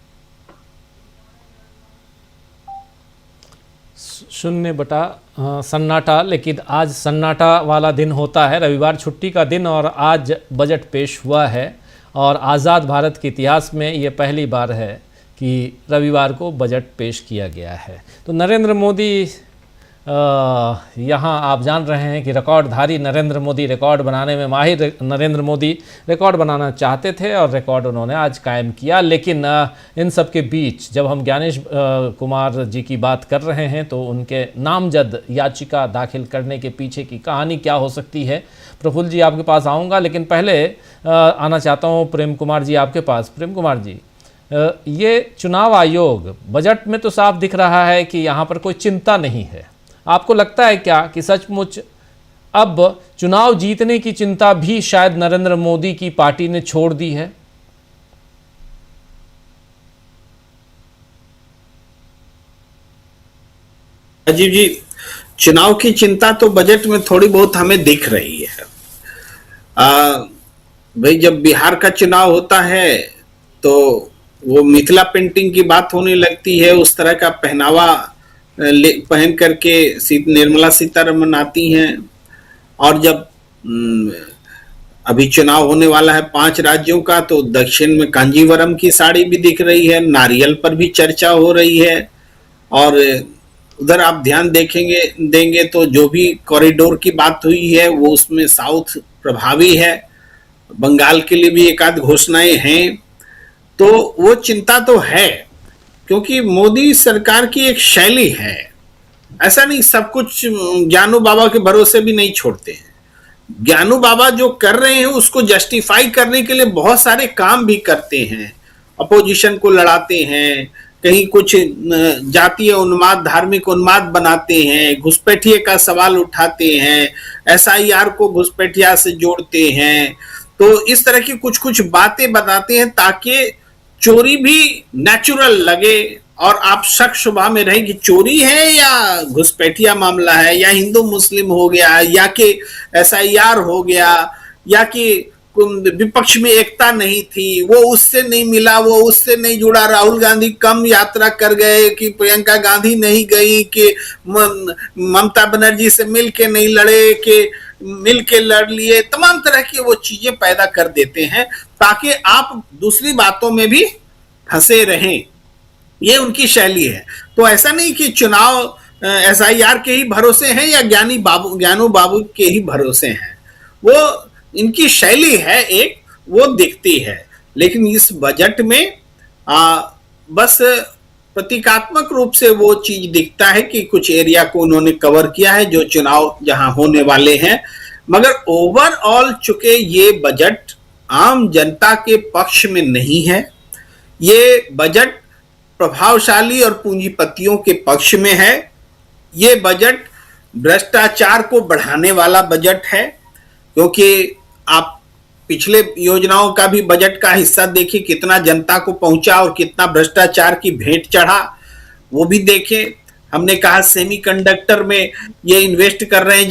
Speaker 1: शून्य बटा सन्नाटा। लेकिन आज सन्नाटा वाला दिन होता है, रविवार छुट्टी का दिन, और आज बजट पेश हुआ है। और आज़ाद भारत के इतिहास में ये पहली बार है कि रविवार को बजट पेश किया गया है। तो नरेंद्र मोदी, यहाँ आप जान रहे हैं कि रिकॉर्डधारी नरेंद्र मोदी, रिकॉर्ड बनाने में माहिर नरेंद्र मोदी रिकॉर्ड बनाना चाहते थे और रिकॉर्ड उन्होंने आज कायम किया। लेकिन इन सब के बीच जब हम ज्ञानेश कुमार जी की बात कर रहे हैं तो उनके नामजद याचिका दाखिल करने के पीछे की कहानी क्या हो सकती है, प्रफुल्ल जी आपके पास आऊँगा। लेकिन पहले आना चाहता हूँ प्रेम कुमार जी आपके पास। प्रेम कुमार जी, ये चुनाव आयोग, बजट में तो साफ दिख रहा है कि यहाँ पर कोई चिंता नहीं है। आपको लगता है क्या कि सचमुच अब चुनाव जीतने की चिंता भी शायद नरेंद्र मोदी की पार्टी ने छोड़ दी है?
Speaker 5: अजीब जी, चुनाव की चिंता तो बजट में थोड़ी बहुत हमें दिख रही है। भाई, जब बिहार का चुनाव होता है तो वो मिथिला पेंटिंग की बात होने लगती है, उस तरह का पहनावा पहन करके निर्मला सीतारमन आती हैं। और जब अभी चुनाव होने वाला है 5 राज्यों का, तो दक्षिण में कांजीवरम की साड़ी भी दिख रही है, नारियल पर भी चर्चा हो रही है। और उधर आप ध्यान देंगे तो जो भी कॉरिडोर की बात हुई है वो उसमें साउथ प्रभावी है, बंगाल के लिए भी एक आध घोषणाएं हैं। तो वो चिंता तो है, क्योंकि मोदी सरकार की एक शैली है। ऐसा नहीं सब कुछ ज्ञानू बाबा के भरोसे भी नहीं छोड़ते हैं। ज्ञानू बाबा जो कर रहे हैं उसको जस्टिफाई करने के लिए बहुत सारे काम भी करते हैं, अपोजिशन को लड़ाते हैं, कहीं कुछ जातीय उन्माद, धार्मिक उन्माद बनाते हैं, घुसपैठिए का सवाल उठाते हैं, SIR को घुसपैठिया से जोड़ते हैं। तो इस तरह की कुछ कुछ बातें बताते हैं ताकि चोरी भी नेचुरल लगे और आप शक शुबा में रहे कि चोरी है या घुसपैठिया मामला है, या हिंदू मुस्लिम हो गया, या कि SIR हो गया, या कि विपक्ष में एकता नहीं थी, वो उससे नहीं मिला, वो उससे नहीं जुड़ा, राहुल गांधी कम यात्रा कर गए कि प्रियंका गांधी नहीं गई, कि ममता बनर्जी से मिल के नहीं लड़े, कि मिल के लड़ लिए। तमाम तरह की वो चीजें पैदा कर देते हैं ताकि आप दूसरी बातों में भी फंसे रहें। ये उनकी शैली है। तो ऐसा नहीं कि चुनाव SIR के ही भरोसे हैं या ज्ञानू बाबू के ही भरोसे हैं, वो इनकी शैली है, एक वो दिखती है। लेकिन इस बजट में बस प्रतीकात्मक रूप से वो चीज दिखता है कि कुछ एरिया को उन्होंने कवर किया है जो चुनाव जहां होने वाले हैं, मगर ओवरऑल चूंकि ये बजट आम जनता के पक्ष में नहीं है, ये बजट प्रभावशाली और पूंजीपतियों के पक्ष में है। ये बजट भ्रष्टाचार को बढ़ाने वाला बजट है, क्योंकि आप पिछले योजनाओं का भी बजट का हिस्सा देखिए, कितना जनता को पहुंचा और कितना भ्रष्टाचार की भेंट चढ़ा, वो भी देखें। हमने कहा सेमीकंडक्टर में ये इन्वेस्ट कर रहे हैं,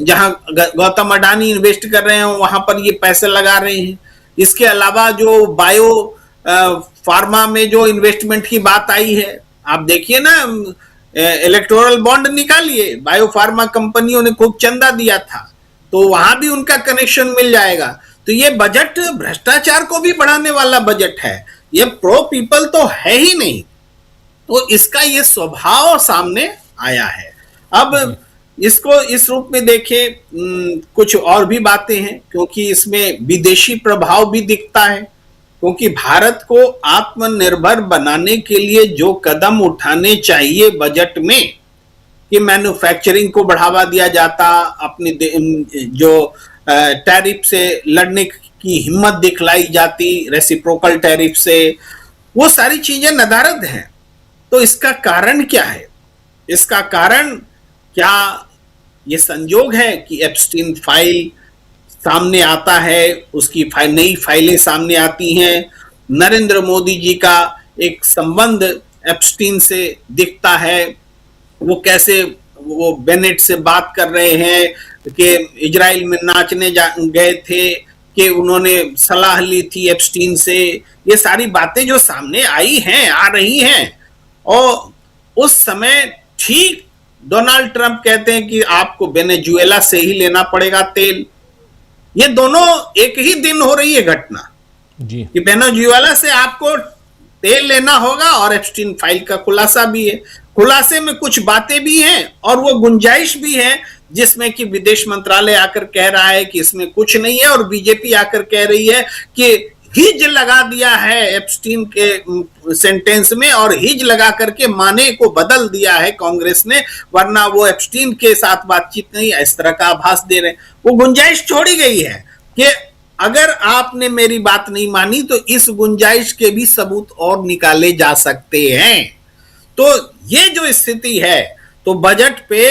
Speaker 5: जहां गौतम अडानी इन्वेस्ट कर रहे हैं वहां पर ये पैसे लगा रहे हैं। इसके अलावा जो बायो फार्मा में जो इन्वेस्टमेंट की बात आई है, आप देखिए ना, इलेक्टोरल बॉन्ड निकालिए, बायो फार्मा कंपनियों ने खूब चंदा दिया था, तो वहां भी उनका कनेक्शन मिल जाएगा। तो ये बजट भ्रष्टाचार को भी बढ़ाने वाला बजट है, ये प्रो पीपल तो है ही नहीं। तो इसका ये स्वभाव सामने आया है। अब इसको इस रूप में देखें, कुछ और भी बातें हैं, क्योंकि इसमें विदेशी प्रभाव भी दिखता है, क्योंकि भारत को आत्मनिर्भर बनाने के लिए जो कदम उठाने चाहिए बजट में, कि मैन्युफैक्चरिंग को बढ़ावा दिया जाता, अपनी जो टैरिफ से लड़ने की हिम्मत दिखलाई जाती, रेसिप्रोकल टैरिफ से, वो सारी चीजें नदारद हैं। तो इसका कारण क्या है? इसका कारण क्या ये संयोग है कि एप्स्टीन फाइल सामने आता है, उसकी नई फाइलें सामने आती हैं, नरेंद्र मोदी जी का एक संबंध एप्स्टीन से दिखता है, वो कैसे वो बेनेट से बात कर रहे हैं कि इजराइल में नाचने गए थे, कि उन्होंने सलाह ली थी एप्स्टीन से, ये सारी बातें जो सामने आई हैं, आ रही हैं। और उस समय ठीक डोनाल्ड ट्रंप कहते हैं कि आपको वेनेजुएला से ही लेना पड़ेगा तेल। ये दोनों एक ही दिन हो रही है घटना
Speaker 1: जी
Speaker 5: कि वेनेजुएला से आपको तेल लेना होगा और एप्स्टीन फाइल का खुलासा भी है। खुलासे में कुछ बातें भी हैं और वो गुंजाइश भी है जिसमें कि विदेश मंत्रालय आकर कह रहा है कि इसमें कुछ नहीं है, और बीजेपी आकर कह रही है कि हिज लगा दिया है एप्स्टीन के सेंटेंस में, और हिज लगा करके माने को बदल दिया है कांग्रेस ने, वरना वो एप्स्टीन के साथ बातचीत नहीं, इस तरह का आभास दे रहे हैं। वो गुंजाइश छोड़ी गई है कि अगर आपने मेरी बात नहीं मानी तो इस गुंजाइश के भी सबूत और निकाले जा सकते हैं। तो ये जो स्थिति है, तो बजट पे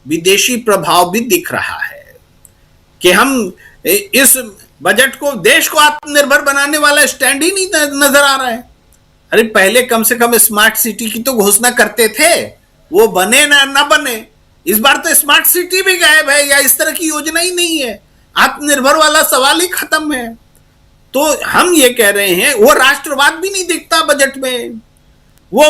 Speaker 5: विदेशी प्रभाव भी दिख रहा है कि हम इस बजट को, देश को आत्मनिर्भर बनाने वाला स्टैंड ही नहीं नजर आ रहा है। अरे पहले कम से कम स्मार्ट सिटी की तो घोषणा करते थे, वो बने ना बने। इस बार तो स्मार्ट सिटी भी गायब है, या इस तरह की योजना ही नहीं है। आत्मनिर्भर वाला सवाल ही खत्म है। तो हम ये कह रहे हैं, वो राष्ट्रवाद भी नहीं दिखता बजट में। वो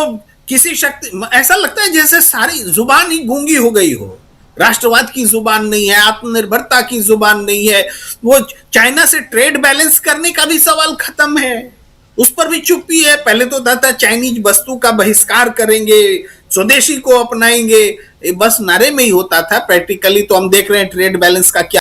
Speaker 5: किसी शक्ति, ऐसा लगता है जैसे सारी जुबान ही गूंगी हो गई हो। राष्ट्रवाद की जुबान नहीं है, आत्मनिर्भरता की जुबान नहीं है। वो चाइना से ट्रेड बैलेंस करने का भी सवाल खत्म है, उस पर भी चुप्पी है। पहले तो था चाइनीज वस्तु का बहिष्कार करेंगे, स्वदेशी को अपनाएंगे, बस नारे में ही होता था। प्रैक्टिकली तो हम देख रहे हैं ट्रेड बैलेंस का क्या